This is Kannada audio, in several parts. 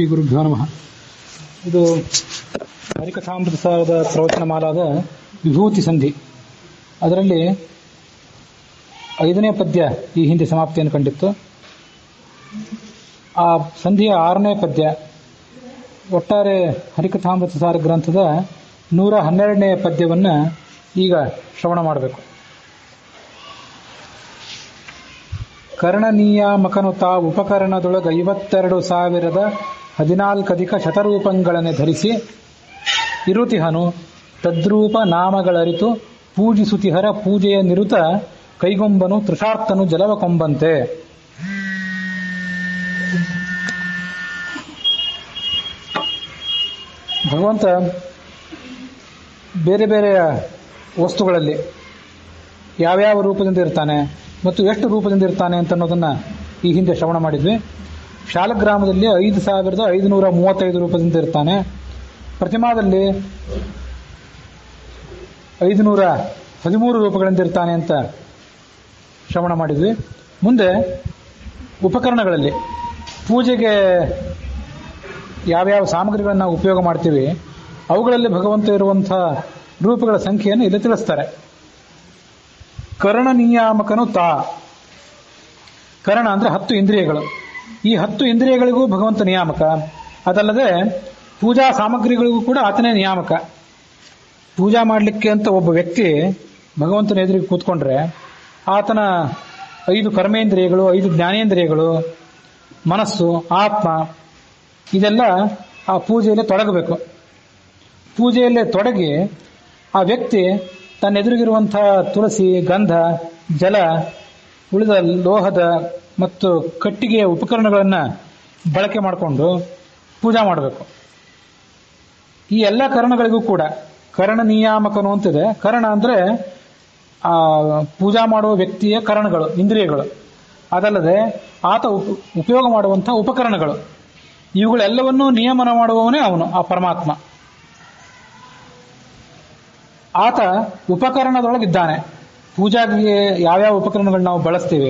ಶ್ರೀ ಗುರುಭ್ಯೋ ನಮಃ. ಇದು ಹರಿಕಥಾಮೃತಸಾರದ ಪ್ರವಚನಮಾಲಾದ ವಿಭೂತಿ ಸಂಧಿ. ಅದರಲ್ಲಿ 5ನೇ ಪದ್ಯ ಈ ಹಿಂದೆ ಸಮಾಪ್ತಿಯನ್ನು ಕಂಡಿತ್ತು. ಆ ಸಂಧಿಯ 6ನೇ ಪದ್ಯ ಒಟ್ಟಾರೆ ಹರಿಕಥಾಮೃತಸಾರ ಗ್ರಂಥದ 112ನೇ ಪದ್ಯವನ್ನು ಈಗ ಶ್ರವಣ ಮಾಡಬೇಕು. ಕರ್ಣನೀಯಾಮಕನು ತಾ ಉಪಕರಣದೊಳಗೆ 52,014 ಶತರೂಪಗಳನ್ನು ಧರಿಸಿ ಇರುತಿಹನು ತದ್ರೂಪ ನಾಮಗಳರಿತು ಪೂಜಿಸುತಿಹರ ಪೂಜೆಯ ನಿರುತ ಕೈಗೊಂಬನು ತೃಷಾರ್ಥನು ಜಲವ ಕೊಂಬಂತೆ. ಭಗವಂತ ಬೇರೆ ಬೇರೆಯ ವಸ್ತುಗಳಲ್ಲಿ ಯಾವ್ಯಾವ ರೂಪದಿಂದ ಇರ್ತಾನೆ ಮತ್ತು ಎಷ್ಟು ರೂಪದಿಂದ ಇರ್ತಾನೆ ಅಂತ ಅನ್ನೋದನ್ನು ಈ ಹಿಂದೆ ಶ್ರವಣ ಮಾಡಿದ್ವಿ. ಶಾಲಗ್ರಾಮದಲ್ಲಿ 5,535 ರೂಪದಿಂದ ಇರ್ತಾನೆ. ಪ್ರತಿಮಾದಲ್ಲಿ 513 ರೂಪಗಳಿಂದ ಇರ್ತಾನೆ ಅಂತ ಶ್ರವಣ ಮಾಡಿದ್ವಿ. ಮುಂದೆ ಉಪಕರಣಗಳಲ್ಲಿ ಪೂಜೆಗೆ ಯಾವ್ಯಾವ ಸಾಮಗ್ರಿಗಳನ್ನು ನಾವು ಉಪಯೋಗ ಮಾಡ್ತೀವಿ ಅವುಗಳಲ್ಲಿ ಭಗವಂತ ಇರುವಂಥ ರೂಪಗಳ ಸಂಖ್ಯೆಯನ್ನು ಇಲ್ಲಿ ತಿಳಿಸ್ತಾರೆ. ಕರ್ಣ ನಿಯಾಮಕನು ತಾ. ಕರ್ಣ ಅಂದರೆ 10 ಇಂದ್ರಿಯಗಳು. ಈ 10 ಇಂದ್ರಿಯಗಳಿಗೂ ಭಗವಂತ ನಿಯಾಮಕ. ಅದಲ್ಲದೆ ಪೂಜಾ ಸಾಮಗ್ರಿಗಳಿಗೂ ಕೂಡ ಆತನೇ ನಿಯಾಮಕ. ಪೂಜಾ ಮಾಡಲಿಕ್ಕೆ ಅಂತ ಒಬ್ಬ ವ್ಯಕ್ತಿ ಭಗವಂತನ ಎದುರಿಗೆ ಕೂತ್ಕೊಂಡ್ರೆ ಆತನ 5 ಕರ್ಮೇಂದ್ರಿಯಗಳು, 5 ಜ್ಞಾನೇಂದ್ರಿಯಗಳು, ಮನಸ್ಸು, ಆತ್ಮ ಇದೆಲ್ಲ ಆ ಪೂಜೆಯಲ್ಲೇ ತೊಡಗಬೇಕು. ಪೂಜೆಯಲ್ಲೇ ತೊಡಗಿ ಆ ವ್ಯಕ್ತಿ ತನ್ನ ಎದುರಿಗಿರುವಂಥ ತುಳಸಿ, ಗಂಧ, ಜಲ, ಉಳಿದ ಲೋಹದ ಮತ್ತು ಕಟ್ಟಿಗೆಯ ಉಪಕರಣಗಳನ್ನು ಬಳಕೆ ಮಾಡಿಕೊಂಡು ಪೂಜಾ ಮಾಡಬೇಕು. ಈ ಎಲ್ಲ ಕರಣಗಳಿಗೂ ಕೂಡ ಕರ್ಣ ನಿಯಾಮಕನು ಅಂತಿದೆ. ಕರ್ಣ ಅಂದರೆ ಆ ಪೂಜಾ ಮಾಡುವ ವ್ಯಕ್ತಿಯ ಕರಣಗಳು, ಇಂದ್ರಿಯಗಳು. ಅದಲ್ಲದೆ ಆತ ಉಪಯೋಗ ಮಾಡುವಂಥ ಉಪಕರಣಗಳು. ಇವುಗಳೆಲ್ಲವನ್ನೂ ನಿಯಮನ ಮಾಡುವವನೇ ಅವನು, ಆ ಪರಮಾತ್ಮ. ಆತ ಉಪಕರಣದೊಳಗಿದ್ದಾನೆ. ಪೂಜಾಗೆ ಯಾವ್ಯಾವ ಉಪಕರಣಗಳು ನಾವು ಬಳಸ್ತೀವಿ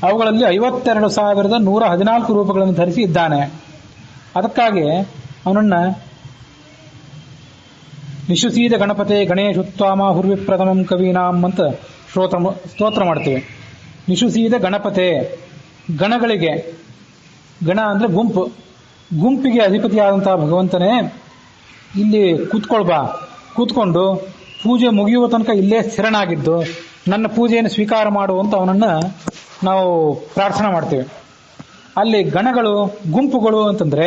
ಅವುಗಳಲ್ಲಿ 52,114 ರೂಪಗಳನ್ನು ಧರಿಸಿ ಇದ್ದಾನೆ. ಅದಕ್ಕಾಗಿ ಅವನನ್ನ ನಿಶುಸೀದ ಗಣಪತೆ ಗಣೇಶುತ್ವಾಮ ಹುರ್ವಿಪ್ರಥಮಂ ಕವೀನಾಂ ಅಂತ ಸ್ತೋತ್ರ ಮಾಡ್ತೀವಿ. ನಿಶುಸೀದ ಗಣಪತೆ, ಗಣಗಳಿಗೆ, ಗಣ ಅಂದರೆ ಗುಂಪು, ಗುಂಪಿಗೆ ಅಧಿಪತಿಯಾದಂತಹ ಭಗವಂತನೇ ಇಲ್ಲಿ ಕೂತ್ಕೊಳ್ಬಾ, ಕೂತ್ಕೊಂಡು ಪೂಜೆ ಮುಗಿಯುವ ತನಕ ಇಲ್ಲೇ ಸ್ಥಿರನಾಗಿದ್ದು ನನ್ನ ಪೂಜೆಯನ್ನು ಸ್ವೀಕಾರ ಮಾಡುವಂತ ಅವನನ್ನು ನಾವು ಪ್ರಾರ್ಥನೆ ಮಾಡ್ತೇವೆ. ಅಲ್ಲಿ ಗಣಗಳು, ಗುಂಪುಗಳು ಅಂತಂದ್ರೆ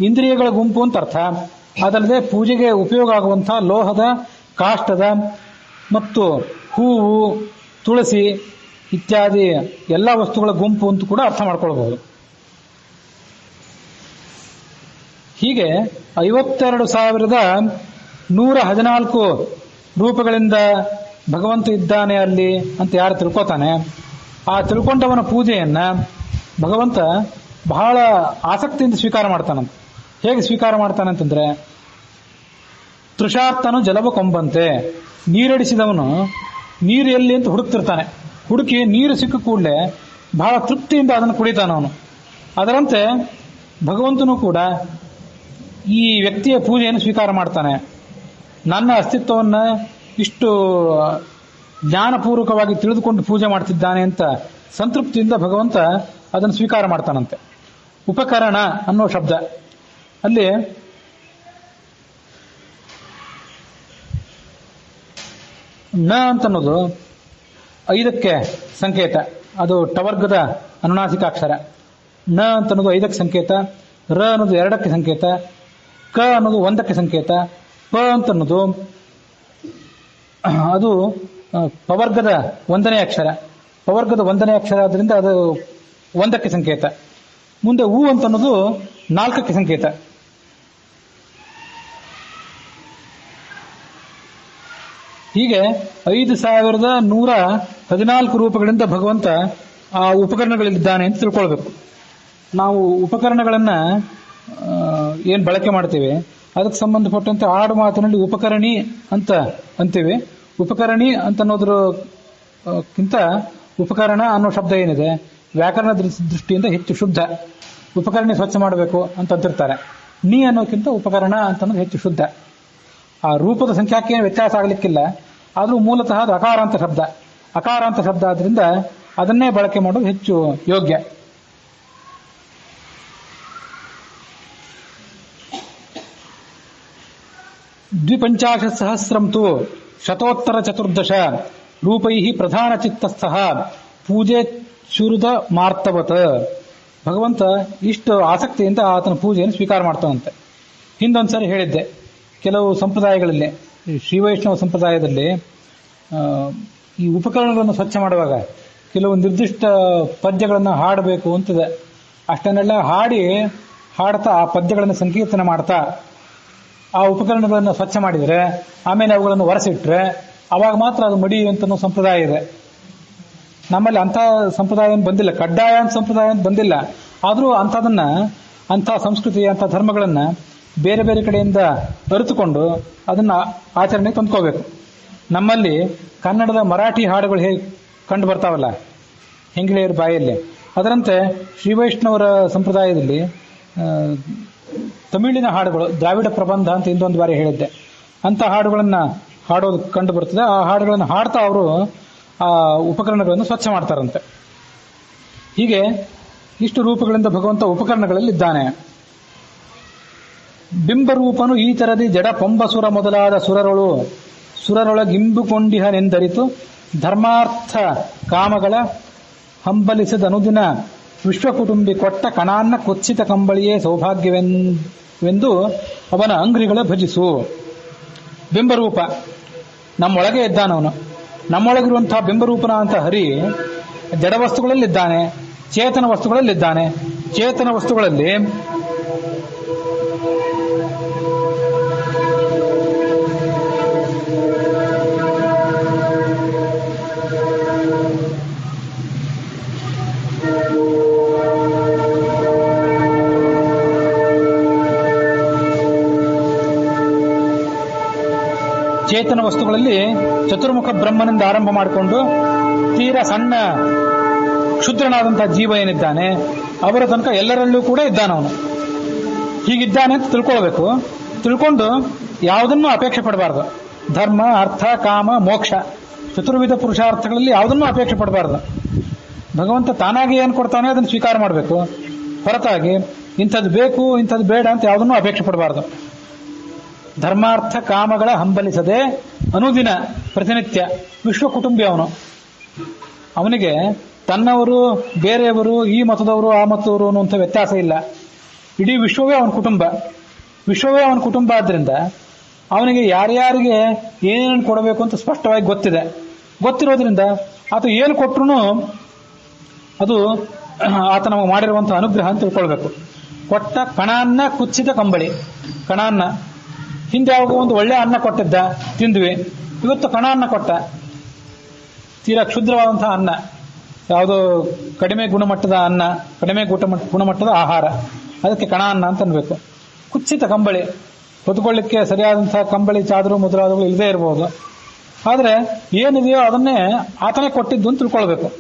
ಇಂದ್ರಿಯಗಳ ಗುಂಪು ಅಂತ ಅರ್ಥ. ಅದಲ್ಲದೆ ಪೂಜೆಗೆ ಉಪಯೋಗ ಆಗುವಂತಹ ಲೋಹದ, ಕಾಷ್ಟದ ಮತ್ತು ಹೂವು, ತುಳಸಿ ಇತ್ಯಾದಿ ಎಲ್ಲ ವಸ್ತುಗಳ ಗುಂಪು ಅಂತ ಕೂಡ ಅರ್ಥ ಮಾಡ್ಕೊಳ್ಬಹುದು. ಹೀಗೆ 52,114 ರೂಪಗಳಿಂದ ಭಗವಂತ ಇದ್ದಾನೆ ಅಲ್ಲಿ ಅಂತ ಯಾರು ತಿಳ್ಕೊತಾನೆ, ಆ ತಿಳ್ಕೊಂಡವನ ಪೂಜೆಯನ್ನ ಭಗವಂತ ಬಹಳ ಆಸಕ್ತಿಯಿಂದ ಸ್ವೀಕಾರ ಮಾಡ್ತಾನಂತ. ಹೇಗೆ ಸ್ವೀಕಾರ ಮಾಡ್ತಾನೆ ಅಂತಂದ್ರೆ, ತೃಷಾರ್ಥನು ಜಲವ ಕೊಂಬಂತೆ. ನೀರಡಿಸಿದವನು ನೀರು ಎಲ್ಲಿ ಅಂತ ಹುಡುಕ್ತಿರ್ತಾನೆ. ಹುಡುಕಿ ನೀರು ಸಿಕ್ಕ ಕೂಡಲೇ ಬಹಳ ತೃಪ್ತಿಯಿಂದ ಅದನ್ನು ಕುಡಿತಾನವನು. ಅದರಂತೆ ಭಗವಂತನು ಕೂಡ ಈ ವ್ಯಕ್ತಿಯ ಪೂಜೆಯನ್ನು ಸ್ವೀಕಾರ ಮಾಡ್ತಾನೆ. ನನ್ನ ಅಸ್ತಿತ್ವವನ್ನು ಇಷ್ಟು ಜ್ಞಾನಪೂರ್ವಕವಾಗಿ ತಿಳಿದುಕೊಂಡು ಪೂಜೆ ಮಾಡ್ತಿದ್ದಾನೆ ಅಂತ ಸಂತೃಪ್ತಿಯಿಂದ ಭಗವಂತ ಅದನ್ನು ಸ್ವೀಕಾರ ಮಾಡ್ತಾನಂತೆ. ಉಪಕರಣ ಅನ್ನೋ ಶಬ್ದ ಅಲ್ಲಿ ನ ಅಂತನ್ನೋದು 5ಕ್ಕೆ ಸಂಕೇತ. ಅದು ಟವರ್ಗದ ಅನುನಾಸಿಕಾಕ್ಷರ. ನ ಅಂತನ್ನೋದು 5ಕ್ಕೆ ಸಂಕೇತ, ರ ಅನ್ನೋದು 2ಕ್ಕೆ ಸಂಕೇತ, ಕ ಅನ್ನೋದು 1ಕ್ಕೆ ಸಂಕೇತ, ಪ ಅಂತನ್ನೋದು ಅದು ಪವರ್ಗದ 1ನೇ ಅಕ್ಷರ. ಪವರ್ಗದ 1ನೇ ಅಕ್ಷರ ಆದ್ರಿಂದ ಅದು 1ಕ್ಕೆ ಸಂಕೇತ. ಮುಂದೆ ಹೂ ಅಂತನ್ನೋದು 4ಕ್ಕೆ ಸಂಕೇತ. ಹೀಗೆ 5,114 ರೂಪಗಳಿಂದ ಭಗವಂತ ಆ ಉಪಕರಣಗಳಲ್ಲಿದ್ದಾನೆ ಅಂತ ತಿಳ್ಕೊಳ್ಬೇಕು. ನಾವು ಉಪಕರಣಗಳನ್ನ ಏನು ಬಳಕೆ ಮಾಡ್ತೀವಿ ಅದಕ್ಕೆ ಸಂಬಂಧಪಟ್ಟಂತೆ ಆಡು ಮಾತಿನಲ್ಲಿ ಉಪಕರಣಿ ಅಂತ ಅಂತೀವಿ. ಉಪಕರಣಿ ಅಂತ ಅನ್ನೋದ್ರಕ್ಕಿಂತ ಉಪಕರಣ ಅನ್ನೋ ಶಬ್ದ ಏನಿದೆ ವ್ಯಾಕರಣ ದೃಷ್ಟಿಯಿಂದ ಹೆಚ್ಚು ಶುದ್ಧ. ಉಪಕರಣೆ ಸ್ವಚ್ಛ ಮಾಡಬೇಕು ಅಂತ ಅಂತಿರ್ತಾರೆ. ನೀ ಅನ್ನೋಕ್ಕಿಂತ ಉಪಕರಣ ಅಂತಂದ್ರೆ ಹೆಚ್ಚು ಶುದ್ಧ. ಆ ರೂಪದ ಸಂಖ್ಯಾಕ್ಕೆ ಏನು ವ್ಯತ್ಯಾಸ ಆಗಲಿಕ್ಕಿಲ್ಲ, ಆದರೂ ಮೂಲತಃ ಅದು ಅಕಾರಾಂತ ಶಬ್ದ. ಅಕಾರಾಂತ ಶಬ್ದ ಆದ್ರಿಂದ ಅದನ್ನೇ ಬಳಕೆ ಮಾಡೋದು ಹೆಚ್ಚು ಯೋಗ್ಯ. ದ್ವಿಪಂಚಾಶತ್ಸಹಸ್ರಂತು ಶತೋತ್ತರ ಚತುರ್ದಶ ರೂಪೈ ಪ್ರಧಾನ ಚಿತ್ತಸ್ಥಃ ಪೂಜೆ ಚುರುದ ಮಾರ್ತವತ್. ಭಗವಂತ ಇಷ್ಟು ಆಸಕ್ತಿಯಿಂದ ಆತನ ಪೂಜೆಯನ್ನು ಸ್ವೀಕಾರ ಮಾಡ್ತಾನಂತೆ. ಹಿಂದೊಂದ್ಸರಿ ಹೇಳಿದ್ದೆ, ಕೆಲವು ಸಂಪ್ರದಾಯಗಳಲ್ಲಿ, ಶ್ರೀವೈಷ್ಣವ ಸಂಪ್ರದಾಯದಲ್ಲಿ ಈ ಉಪಕರಣಗಳನ್ನು ಸ್ವಚ್ಛ ಮಾಡುವಾಗ ಕೆಲವು ನಿರ್ದಿಷ್ಟ ಪದ್ಯಗಳನ್ನು ಹಾಡಬೇಕು ಅಂತಿದೆ. ಅಷ್ಟನ್ನೆಲ್ಲ ಹಾಡ್ತಾ ಆ ಪದ್ಯಗಳನ್ನು ಸಂಕೀರ್ತನೆ ಮಾಡ್ತಾ ಆ ಉಪಕರಣಗಳನ್ನು ಸ್ವಚ್ಛ ಮಾಡಿದರೆ ಆಮೇಲೆ ಅವುಗಳನ್ನು ಒರೆಸಿಟ್ರೆ ಅವಾಗ ಮಾತ್ರ ಅದು ಮಡಿ ಅಂತ ಸಂಪ್ರದಾಯ ಇದೆ. ನಮ್ಮಲ್ಲಿ ಅಂಥ ಸಂಪ್ರದಾಯ ಬಂದಿಲ್ಲ, ಕಡ್ಡಾಯ ಅಂತ ಸಂಪ್ರದಾಯ ಅಂತ ಬಂದಿಲ್ಲ. ಆದರೂ ಅಂಥ ಸಂಸ್ಕೃತಿ, ಅಂಥ ಧರ್ಮಗಳನ್ನು ಬೇರೆ ಬೇರೆ ಕಡೆಯಿಂದ ಅರಿತುಕೊಂಡು ಅದನ್ನು ಆಚರಣೆ ತಂದ್ಕೋಬೇಕು. ನಮ್ಮಲ್ಲಿ ಕನ್ನಡದ ಮರಾಠಿ ಹಾಡುಗಳು ಹೇಗೆ ಕಂಡು ಬರ್ತಾವಲ್ಲ ಹೆಂಗಿಳೆಯರ ಬಾಯಲ್ಲಿ, ಅದರಂತೆ ಶ್ರೀವೈಷ್ಣವರ ಸಂಪ್ರದಾಯದಲ್ಲಿ ತಮಿಳಿನ ಹಾಡುಗಳು, ದ್ರಾವಿಡ ಪ್ರಬಂಧ ಅಂತ ಇನ್ನೊಂದು ಬಾರಿ ಹೇಳಿದ್ದೆ, ಅಂಥ ಹಾಡುಗಳನ್ನು ಹಾಡೋದು ಕಂಡು ಬರ್ತದೆ. ಆ ಹಾಡುಗಳನ್ನು ಹಾಡ್ತಾ ಅವರು ಆ ಉಪಕರಣಗಳನ್ನು ಸ್ವಚ್ಛ ಮಾಡ್ತಾರಂತೆ. ಹೀಗೆ ಇಷ್ಟು ರೂಪಗಳಿಂದ ಭಗವಂತ ಉಪಕರಣಗಳಲ್ಲಿದ್ದಾನೆ. ಬಿಂಬರೂಪನು ಈ ತರದಿ ಜಡ ಪೊಂಬಸುರ ಮೊದಲಾದ ಸುರರೊಳಗಿಂಬುಕೊಂಡಿಹನೆಂದರಿತು ಧರ್ಮಾರ್ಥ ಕಾಮಗಳ ಹಂಬಲಿಸಿದ ಅನುದಿನ ವಿಶ್ವಕುಟುಂಬಿ ಕೊಟ್ಟ ಕಣಾನ್ನ ಕೊಚ್ಚಿತ ಕಂಬಳಿಯೇ ಸೌಭಾಗ್ಯವೆಂದು ಅವನ ಅಂಗ್ರಿಗಳ ಭಜಿಸು. ಬಿಂಬರೂಪ ನಮ್ಮೊಳಗೆ ಇದ್ದಾನವನು. ನಮ್ಮೊಳಗಿರುವಂತಹ ಬಿಂಬರೂಪನ ಅಂತ ಹರಿ ಜಡ ವಸ್ತುಗಳಲ್ಲಿದ್ದಾನೆ, ಚೇತನ ವಸ್ತುಗಳಲ್ಲಿದ್ದಾನೆ. ಚೇತನ ವಸ್ತುಗಳಲ್ಲಿ ಚೇತನ ವಸ್ತುಗಳಲ್ಲಿ ಚತುರ್ಮುಖ ಬ್ರಹ್ಮನಿಂದ ಆರಂಭ ಮಾಡಿಕೊಂಡು ತೀರಾ ಸಣ್ಣ ಕ್ಷುದ್ರನಾದಂತಹ ಜೀವ ಏನಿದ್ದಾನೆ ಅವರ ತನಕ ಎಲ್ಲರಲ್ಲೂ ಕೂಡ ಇದ್ದಾನವನು. ಹೀಗಿದ್ದಾನೆ ಅಂತ ತಿಳ್ಕೊಳ್ಬೇಕು. ತಿಳ್ಕೊಂಡು ಯಾವುದನ್ನು ಅಪೇಕ್ಷೆ ಪಡಬಾರ್ದು. ಧರ್ಮ, ಅರ್ಥ, ಕಾಮ, ಮೋಕ್ಷ ಚತುರ್ವಿಧ ಪುರುಷಾರ್ಥಗಳಲ್ಲಿ ಯಾವುದನ್ನು ಅಪೇಕ್ಷೆ ಪಡಬಾರ್ದು. ಭಗವಂತ ತಾನಾಗಿ ಏನು ಕೊಡ್ತಾನೆ ಅದನ್ನು ಸ್ವೀಕಾರ ಮಾಡಬೇಕು. ಹೊರತಾಗಿ ಇಂಥದ್ದು ಬೇಕು ಇಂಥದ್ದು ಬೇಡ ಅಂತ ಯಾವುದನ್ನು ಅಪೇಕ್ಷೆ ಪಡಬಾರ್ದು. ಧರ್ಮಾರ್ಥ ಕಾಮಗಳ ಹಂಬಲಿಸದೆ ಅನುದಿನ ಪ್ರತಿನಿತ್ಯ ವಿಶ್ವ ಕುಟುಂಬಿ ಅವನು. ಅವನಿಗೆ ತನ್ನವರು ಬೇರೆಯವರು, ಈ ಮತದವರು ಆ ಮತದವರು ಅನ್ನುವಂಥ ವ್ಯತ್ಯಾಸ ಇಲ್ಲ. ಇಡೀ ವಿಶ್ವವೇ ಅವನ ಕುಟುಂಬ. ವಿಶ್ವವೇ ಅವನ ಕುಟುಂಬ ಆದ್ದರಿಂದ ಅವನಿಗೆ ಯಾರ್ಯಾರಿಗೆ ಏನೇನು ಕೊಡಬೇಕು ಅಂತ ಸ್ಪಷ್ಟವಾಗಿ ಗೊತ್ತಿದೆ. ಗೊತ್ತಿರೋದ್ರಿಂದ ಆತ ಏನು ಕೊಟ್ಟರು ಅದು ಆತ ನಮಗೆ ಮಾಡಿರುವಂತಹ ಅನುಗ್ರಹ ಅಂತ ತಿಳ್ಕೊಳ್ಬೇಕು. ಕೊಟ್ಟ ಕಣಾನ್ನ ಕುಚ್ಚಿದ ಕಂಬಳಿ. ಕಣಾನ್ನ ಹಿಂದೆ ಯಾವಾಗ ಒಂದು ಒಳ್ಳೆ ಅನ್ನ ಕೊಟ್ಟಿದ್ದ, ತಿಂದ್ವಿ. ಇವತ್ತು ಕಣ ಅನ್ನ ಕೊಟ್ಟ, ತೀರಾ ಕ್ಷುದ್ರವಾದಂತಹ ಅನ್ನ, ಯಾವುದೋ ಕಡಿಮೆ ಗುಣಮಟ್ಟದ ಅನ್ನ, ಕಡಿಮೆ ಗುಣಮಟ್ಟದ ಆಹಾರ, ಅದಕ್ಕೆ ಕಣ ಅನ್ನ ಅಂತ ಅನ್ಬೇಕು. ಕುಚ್ಚಿತ ಕಂಬಳಿ, ಹೊತ್ಕೊಳ್ಳಿಕ್ಕೆ ಸರಿಯಾದಂತಹ ಕಂಬಳಿ, ಚಾದರು ಮೊದಲಾದವು ಇಲ್ಲದೆ ಇರಬಹುದು. ಆದರೆ ಏನಿದೆಯೋ ಅದನ್ನೇ ಆತನೇ ಕೊಟ್ಟಿದ್ದು ಅಂತ ತಿಳ್ಕೊಳ್ಬೇಕು.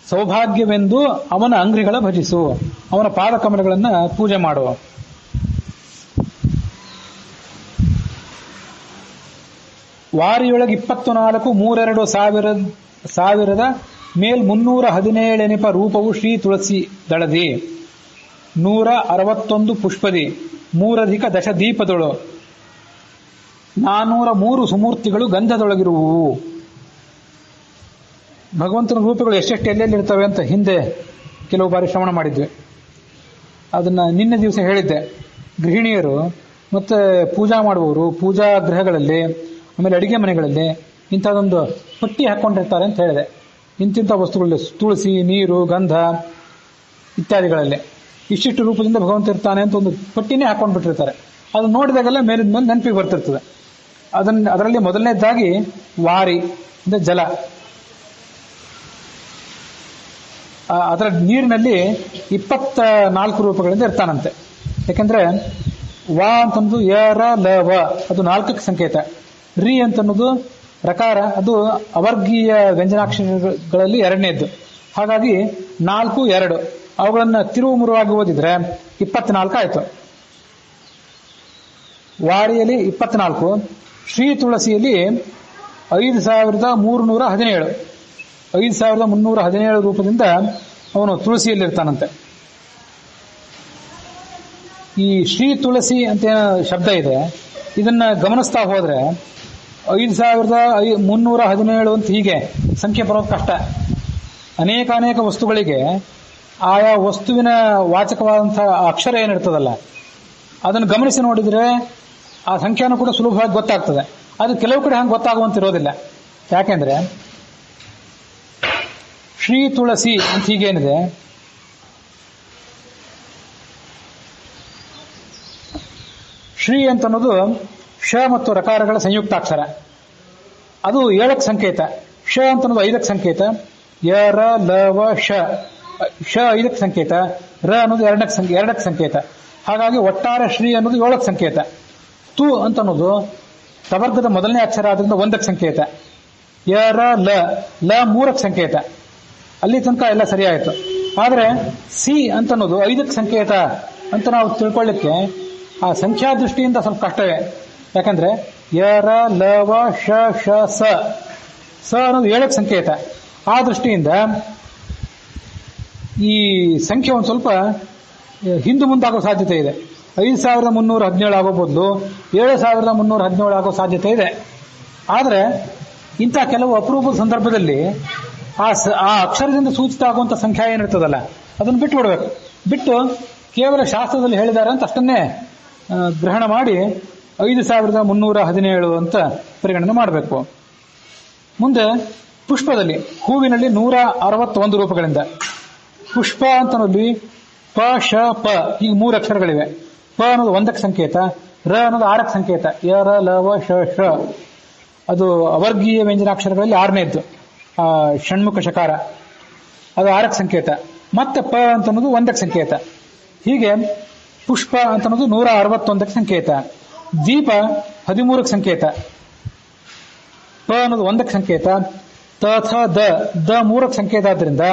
ಸೌಭಾಗ್ಯವೆಂದು ಅವನ ಅಂಗ್ರಿಗಳ ಭಜಿಸು, ಅವನ ಪಾದಕಮಲಗಳನ್ನು ಪೂಜೆ ಮಾಡುವ. ವಾರಿಯೊಳಗೆ 24 32,000 ಮೇಲ್ 317 ರೂಪವು ಶ್ರೀ ತುಳಸಿ ದಳದಿ 161 ಪುಷ್ಪದಿ 3 ದಶ ದೀಪದೊಳು 403 ಸುಮೂರ್ತಿಗಳು ಗಂಧದೊಳಗಿರುವು. ಭಗವಂತನ ರೂಪಗಳು ಎಷ್ಟೆಷ್ಟು ಎಲ್ಲೆಲ್ಲಿರ್ತವೆ ಅಂತ ಹಿಂದೆ ಕೆಲವು ಬಾರಿ ಶ್ರವಣ ಮಾಡಿದ್ವಿ. ಅದನ್ನ ನಿನ್ನೆ ದಿವಸ ಹೇಳಿದ್ದೆ. ಗೃಹಿಣಿಯರು ಮತ್ತೆ ಪೂಜಾ ಮಾಡುವವರು ಪೂಜಾ ಗೃಹಗಳಲ್ಲಿ, ಆಮೇಲೆ ಅಡಿಗೆ ಮನೆಗಳಲ್ಲಿ ಇಂಥದ್ದೊಂದು ಪಟ್ಟಿ ಹಾಕೊಂಡಿರ್ತಾರೆ ಅಂತ ಹೇಳಿದೆ. ಇಂತಿಂಥ ವಸ್ತುಗಳಲ್ಲಿ ತುಳಸಿ, ನೀರು, ಗಂಧ ಇತ್ಯಾದಿಗಳಲ್ಲಿ ಇಷ್ಟಿಷ್ಟು ರೂಪದಿಂದ ಭಗವಂತ ಇರ್ತಾನೆ ಅಂತ ಒಂದು ಪಟ್ಟಿನೇ ಹಾಕೊಂಡ್ಬಿಟ್ಟಿರ್ತಾರೆ. ಅದು ನೋಡಿದಾಗೆಲ್ಲ ಮೇಲಿದ ಮೇಲೆ ನೆನಪಿಗೆ ಬರ್ತಿರ್ತದೆ. ಅದರಲ್ಲಿ ಮೊದಲನೇದಾಗಿ ವಾರಿ ಅಂದ್ರೆ ಜಲ. ಅದರ ನೀರಿನಲ್ಲಿ 24 ರೂಪಗಳಿಂದ ಇರ್ತಾನಂತೆ. ಯಾಕೆಂದ್ರೆ ವಾ ಅಂತಂದು ಯರ ಲ ವ ಅದು 4ಕ್ಕೆ ಸಂಕೇತ. ರಿ ಅಂತನ್ನೋದು ರಕಾರ, ಅದು ಅವರ್ಗೀಯ ವ್ಯಂಜನಾಕ್ಷರಗಳಲ್ಲಿ 2ನೇದ್ದು. ಹಾಗಾಗಿ 4, 2 ಅವುಗಳನ್ನ ತಿರುವು ಮುರುವಾಗಿ ಓದಿದ್ರೆ 24 ಆಯ್ತು. ವಾಡಿಯಲ್ಲಿ 24, ಶ್ರೀ ತುಳಸಿಯಲ್ಲಿ 5317, 5317 ರೂಪದಿಂದ ಅವನು ತುಳಸಿಯಲ್ಲಿರ್ತಾನಂತೆ. ಈ ಶ್ರೀ ತುಳಸಿ ಅಂತ ಶಬ್ದ ಇದೆ, ಇದನ್ನ ಗಮನಿಸ್ತಾ ಹೋದ್ರೆ 5317 ಅಂತ ಹೀಗೆ ಸಂಖ್ಯೆ ಬರೋದು ಕಷ್ಟ. ಅನೇಕ ವಸ್ತುಗಳಿಗೆ ಆಯಾ ವಸ್ತುವಿನ ವಾಚಕವಾದಂತಹ ಅಕ್ಷರ ಏನಿರ್ತದಲ್ಲ ಅದನ್ನು ಗಮನಿಸಿ ನೋಡಿದ್ರೆ ಆ ಸಂಖ್ಯಾನು ಕೂಡ ಸುಲಭವಾಗಿ ಗೊತ್ತಾಗ್ತದೆ. ಅದು ಕೆಲವು ಕಡೆ ಹಂಗೆ ಗೊತ್ತಾಗುವಂತಿರೋದಿಲ್ಲ. ಯಾಕೆಂದ್ರೆ ಶ್ರೀ ತುಳಸಿ ಅಂತ ಹೀಗೇನಿದೆ, ಶ್ರೀ ಅಂತ ಅನ್ನೋದು ಶ ಮತ್ತು ರಕಾರಗಳ ಸಂಯುಕ್ತಾಕ್ಷರ. ಅದು 7ಕ್ಕೆ ಸಂಕೇತ. ಶ ಅಂತ ಅನ್ನೋದು 5ಕ್ಕೆ ಸಂಕೇತ. ಯ ರ ಲ ವ ಶ, ಶ 5ಕ್ಕೆ ಸಂಕೇತ, ರ ಅನ್ನೋದು 2ಕ್ಕೆ ಸಂಕೇತ. ಹಾಗಾಗಿ ಒಟ್ಟಾರೆ ಶ್ರೀ ಅನ್ನೋದು 7ಕ್ಕೆ ಸಂಕೇತ. ತು ಅಂತ ಅನ್ನೋದು ತವರ್ಗದ ಮೊದಲನೇ ಅಕ್ಷರ ಆದ್ರಿಂದ 1ಕ್ಕೆ ಸಂಕೇತ. ಯ ರ ಲ 3ಕ್ಕೆ ಸಂಕೇತ. ಅಲ್ಲಿ ತನಕ ಎಲ್ಲ ಸರಿಯಾಯಿತು. ಆದರೆ ಸಿ ಅಂತ ಅನ್ನೋದು 5ಕ್ಕೆ ಸಂಕೇತ ಅಂತ ನಾವು ತಿಳ್ಕೊಳ್ಳಿಕ್ಕೆ ಆ ಸಂಖ್ಯಾ ದೃಷ್ಟಿಯಿಂದ ಸ್ವಲ್ಪ ಕಷ್ಟವೇ. ಯಾಕಂದ್ರೆ ಯ ರ ಲ ವ ಶ ಶ ಸ, ಸ ಅನ್ನೋದು 7ಕ್ಕೆ ಸಂಕೇತ. ಆ ದೃಷ್ಟಿಯಿಂದ ಈ ಸಂಖ್ಯೆ ಒಂದು ಸ್ವಲ್ಪ ಹಿಂದೆ ಮುಂದಾಗೋ ಸಾಧ್ಯತೆ ಇದೆ. 5317 ಆಗೋ ಬದಲು 7317 ಆಗೋ ಸಾಧ್ಯತೆ ಇದೆ. ಆದರೆ ಇಂಥ ಕೆಲವು ಅಪರೂಪದ ಸಂದರ್ಭದಲ್ಲಿ ಆ ಅಕ್ಷರದಿಂದ ಸೂಚಿತ ಆಗುವಂಥ ಸಂಖ್ಯೆ ಏನಿರ್ತದಲ್ಲ ಅದನ್ನು ಬಿಟ್ಟು ಬಿಡಬೇಕು. ಬಿಟ್ಟು ಕೇವಲ ಶಾಸ್ತ್ರದಲ್ಲಿ ಹೇಳಿದ್ದಾರೆ ಅಂತ ಅಷ್ಟನ್ನೇ ಗ್ರಹಣ ಮಾಡಿ 5317 ಅಂತ ಪರಿಗಣನೆ ಮಾಡಬೇಕು. ಮುಂದೆ ಪುಷ್ಪದಲ್ಲಿ, ಹೂವಿನಲ್ಲಿ 161 ರೂಪಗಳಿಂದ ಪುಷ್ಪ ಅಂತನಲ್ಲಿ ಪ ಶ ಪ ಈಗ 3 ಅಕ್ಷರಗಳಿವೆ. ಪ ಅನ್ನೋದು 1ಕ್ಕೆ ಸಂಕೇತ, ರ ಅನ್ನೋದು 6ಕ್ಕೆ ಸಂಕೇತ. ಯ ರ ಲ ವ ಶ ಶ ಅದು ಅವರ್ಗೀಯ ವ್ಯಂಜನಾಕ್ಷರಗಳಲ್ಲಿ 6ನೇದ್ದು, ಷಣ್ಮುಖ ಶಕಾರ, ಅದು 6ಕ್ಕೆ ಸಂಕೇತ. ಮತ್ತೆ ಪ ಅಂತ ಅನ್ನೋದು 1ಕ್ಕೆ ಸಂಕೇತ. ಹೀಗೆ ಪುಷ್ಪ ಅಂತ ಅನ್ನೋದು 161ಕ್ಕೆ ಸಂಕೇತ. ದೀಪ 13ಕ್ಕೆ ಸಂಕೇತ. ಪ ಅನ್ನೋದು 1ಕ್ಕೆ ಸಂಕೇತ. ತ ಥ ದ 3ಕ್ಕೆ ಸಂಕೇತ ಆದ್ರಿಂದ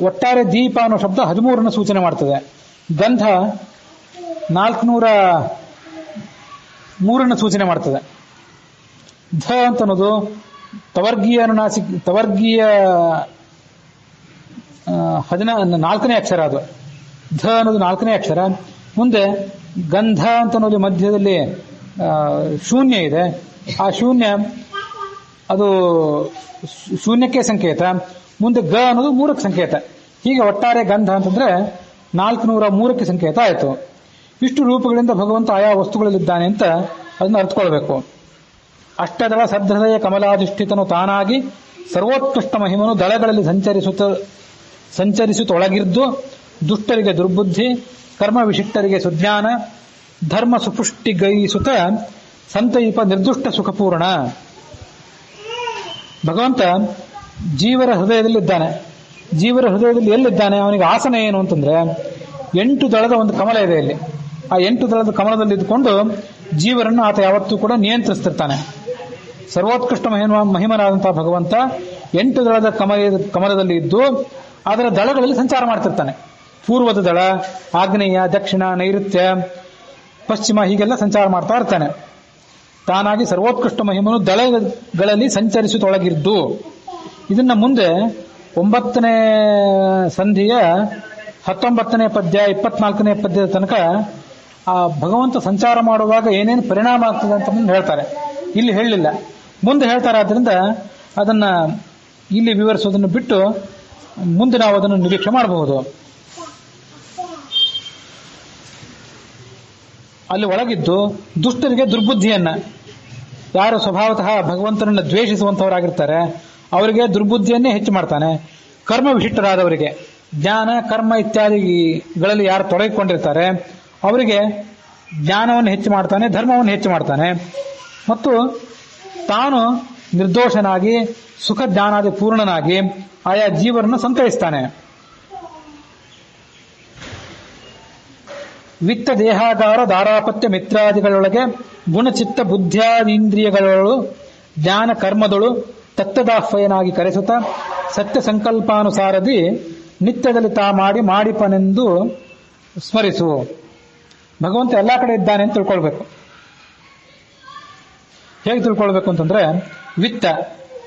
ಒಟ್ಟಾರೆ ದೀಪ ಅನ್ನೋ ಶಬ್ದ 13 ಸೂಚನೆ ಮಾಡ್ತದೆ. ಗಂಧ 403 ಸೂಚನೆ ಮಾಡ್ತದೆ. ಧ ಅಂತ ಅನ್ನೋದು ತವರ್ಗೀಯ 4ನೇ ಅಕ್ಷರ. ಅದು ಧ ಅನ್ನೋದು 4ನೇ ಅಕ್ಷರ. ಮುಂದೆ ಗಂಧ ಅಂತ ಅನ್ನೋದು ಮಧ್ಯದಲ್ಲಿ ಶೂನ್ಯ ಇದೆ. ಆ ಶೂನ್ಯ ಅದು ಶೂನ್ಯಕ್ಕೆ ಸಂಕೇತ. ಮುಂದೆ ಗ ಅನ್ನೋದು 3ಕ್ಕೆ ಸಂಕೇತ. ಹೀಗೆ ಒಟ್ಟಾರೆ ಗಂಧ ಅಂತಂದ್ರೆ 403ಕ್ಕೆ ಸಂಕೇತ ಆಯಿತು. ಇಷ್ಟು ರೂಪಗಳಿಂದ ಭಗವಂತ ಆಯಾ ವಸ್ತುಗಳಲ್ಲಿದ್ದಾನೆ ಅಂತ ಅದನ್ನ ಅರ್ಥಕೊಳ್ಬೇಕು. ಅಷ್ಟದಳ ಸದ್ಹೃದಯ ಕಮಲಾಧಿಷ್ಠಿತನು ತಾನಾಗಿ ಸರ್ವೋತ್ಕೃಷ್ಟ ಮಹಿಮನು ದಳಗಳಲ್ಲಿ ಸಂಚರಿಸುತ್ತೊಳಗಿದ್ದು ದುಷ್ಟರಿಗೆ ದುರ್ಬುದ್ಧಿ, ಕರ್ಮ ವಿಶಿಷ್ಟರಿಗೆ ಸುಜ್ಞಾನ, ಧರ್ಮ ಸುಪುಷ್ಟಿಗೈಸುತ್ತ ಸಂತೈಪ ನಿರ್ದುಷ್ಟ ಸುಖಪೂರ್ಣ. ಭಗವಂತ ಜೀವರ ಹೃದಯದಲ್ಲಿದ್ದಾನೆ. ಜೀವರ ಹೃದಯದಲ್ಲಿ ಎಲ್ಲಿದ್ದಾನೆ? ಅವನಿಗೆ ಆಸನ ಏನು ಅಂತಂದ್ರೆ 8 ದಳದ ಒಂದು ಕಮಲ ಇದೆ ಇಲ್ಲಿ. ಆ 8 ದಳದ ಕಮಲದಲ್ಲಿ ಇದ್ದುಕೊಂಡು ಜೀವರನ್ನು ಆತ ಯಾವತ್ತೂ ಕೂಡ ನಿಯಂತ್ರಿಸ್ತಿರ್ತಾನೆ. ಸರ್ವೋತ್ಕೃಷ್ಟ ಮಹಿಮನಾದಂತಹ ಭಗವಂತ 8 ದಳದ ಕಮಲದಲ್ಲಿ ಇದ್ದು ಅದರ ದಳಗಳಲ್ಲಿ ಸಂಚಾರ ಮಾಡ್ತಿರ್ತಾನೆ. ಪೂರ್ವದ ದಳ, ಆಗ್ನೇಯ, ದಕ್ಷಿಣ, ನೈಋತ್ಯ, ಪಶ್ಚಿಮ ಹೀಗೆಲ್ಲ ಸಂಚಾರ ಮಾಡ್ತಾ ಇರ್ತಾನೆ. ತಾನಾಗಿ ಸರ್ವೋತ್ಕೃಷ್ಟ ಮಹಿಮನು ದಳಗಳಲ್ಲಿ ಸಂಚರಿಸುತ್ತೊಳಗಿದ್ದು. ಇದನ್ನ ಮುಂದೆ 9ನೇ ಸಂಧಿಯ 19ನೇ ಪದ್ಯ 24ನೇ ಪದ್ಯದ ತನಕ ಆ ಭಗವಂತ ಸಂಚಾರ ಮಾಡುವಾಗ ಏನೇನು ಪರಿಣಾಮ ಆಗ್ತದೆ ಅಂತ ಹೇಳ್ತಾರೆ. ಇಲ್ಲಿ ಹೇಳಲಿಲ್ಲ, ಮುಂದೆ ಹೇಳ್ತಾರೆ. ಆದ್ರಿಂದ ಅದನ್ನ ಇಲ್ಲಿ ವಿವರಿಸೋದನ್ನು ಬಿಟ್ಟು ಮುಂದೆ ನಾವು ಅದನ್ನು ನಿರೀಕ್ಷೆ ಮಾಡಬಹುದು. ಅಲ್ಲಿ ಒಳಗಿದ್ದು ದುಷ್ಟರಿಗೆ ದುರ್ಬುದ್ಧಿಯನ್ನ, ಯಾರು ಸ್ವಭಾವತಃ ಭಗವಂತನನ್ನು ದ್ವೇಷಿಸುವಂತವರಾಗಿರ್ತಾರೆ ಅವರಿಗೆ ದುರ್ಬುದ್ಧಿಯನ್ನೇ ಹೆಚ್ಚು ಮಾಡ್ತಾನೆ. ಕರ್ಮ ವಿಶಿಷ್ಟರಾದವರಿಗೆ, ಜ್ಞಾನ ಕರ್ಮ ಇತ್ಯಾದಿಗಳಲ್ಲಿ ಯಾರು ತೊಡಗಿಕೊಂಡಿರ್ತಾರೆ ಅವರಿಗೆ ಜ್ಞಾನವನ್ನು ಹೆಚ್ಚು ಮಾಡ್ತಾನೆ, ಧರ್ಮವನ್ನು ಹೆಚ್ಚು ಮಾಡ್ತಾನೆ. ಮತ್ತು ತಾನು ನಿರ್ದೋಷನಾಗಿ ಸುಖ ಜ್ಞಾನಾದಿ ಪೂರ್ಣನಾಗಿ ಆಯಾ ಜೀವರನ್ನು ಸಂತೈಸ್ತಾನೆ. ವಿತ್ತ ದೇಹಾಗಾರ ದಾರಾಪತ್ಯ ಮಿತ್ರಾದಿಗಳೊಳಗೆ ಗುಣಚಿತ್ತ ಬುದ್ಧ್ಯಾದೀಂದ್ರಿಯಗಳೊಳು ಜ್ಞಾನ ಕರ್ಮದೊಳು ತತ್ತದಾಹ್ವಯನಾಗಿ ಕರೆಸುತ್ತ ಸತ್ಯ ಸಂಕಲ್ಪಾನುಸಾರದಿ ನಿತ್ಯದಲ್ಲಿ ತಾ ಮಾಡಿ ಮಾಡಿಪನೆಂದು ಸ್ಮರಿಸು. ಭಗವಂತ ಎಲ್ಲಾ ಕಡೆ ಇದ್ದಾನೆ ಅಂತ ತಿಳ್ಕೊಳ್ಬೇಕು. ಹೇಗೆ ತಿಳ್ಕೊಳ್ಬೇಕು ಅಂತಂದ್ರೆ, ವಿತ್ತ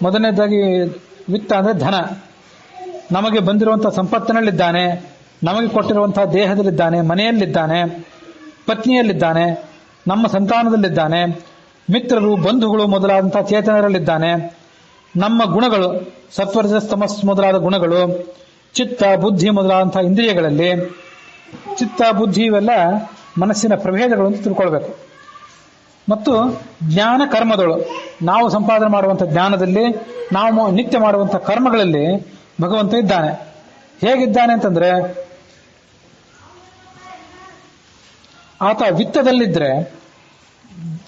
ಮೊದಲನೇದಾಗಿ, ವಿತ್ತ ಅಂದ್ರೆ ಧನ. ನಮಗೆ ಬಂದಿರುವಂತಹ ಸಂಪತ್ತಿನಲ್ಲಿದ್ದಾನೆ, ನಮಗೆ ಕೊಟ್ಟಿರುವಂತಹ ದೇಹದಲ್ಲಿದ್ದಾನೆ, ಮನೆಯಲ್ಲಿದ್ದಾನೆ, ಪತ್ನಿಯಲ್ಲಿದ್ದಾನೆ, ನಮ್ಮ ಸಂತಾನದಲ್ಲಿದ್ದಾನೆ, ಮಿತ್ರರು ಬಂಧುಗಳು ಮೊದಲಾದಂತಹ ಚೇತನರಲ್ಲಿದ್ದಾನೆ, ನಮ್ಮ ಗುಣಗಳು ಸತ್ವರಜಸ್ತಮಸ್ ಮೊದಲಾದ ಗುಣಗಳು, ಚಿತ್ತ ಬುದ್ಧಿ ಮೊದಲಾದಂತಹ ಇಂದ್ರಿಯಗಳಲ್ಲಿ, ಚಿತ್ತ ಬುದ್ಧಿ ಇವೆಲ್ಲ ಮನಸ್ಸಿನ ಪ್ರಭೇದಗಳು ಅಂತ ತಿಳ್ಕೊಳ್ಬೇಕು. ಮತ್ತು ಜ್ಞಾನ ಕರ್ಮದಳು, ನಾವು ಸಂಪಾದನೆ ಮಾಡುವಂತಹ ಜ್ಞಾನದಲ್ಲಿ, ನಾವು ನಿತ್ಯ ಮಾಡುವಂತಹ ಕರ್ಮಗಳಲ್ಲಿ ಭಗವಂತ ಇದ್ದಾನೆ. ಹೇಗಿದ್ದಾನೆ ಅಂತಂದ್ರೆ, ಆತ ವಿತ್ತದಲ್ಲಿದ್ರೆ,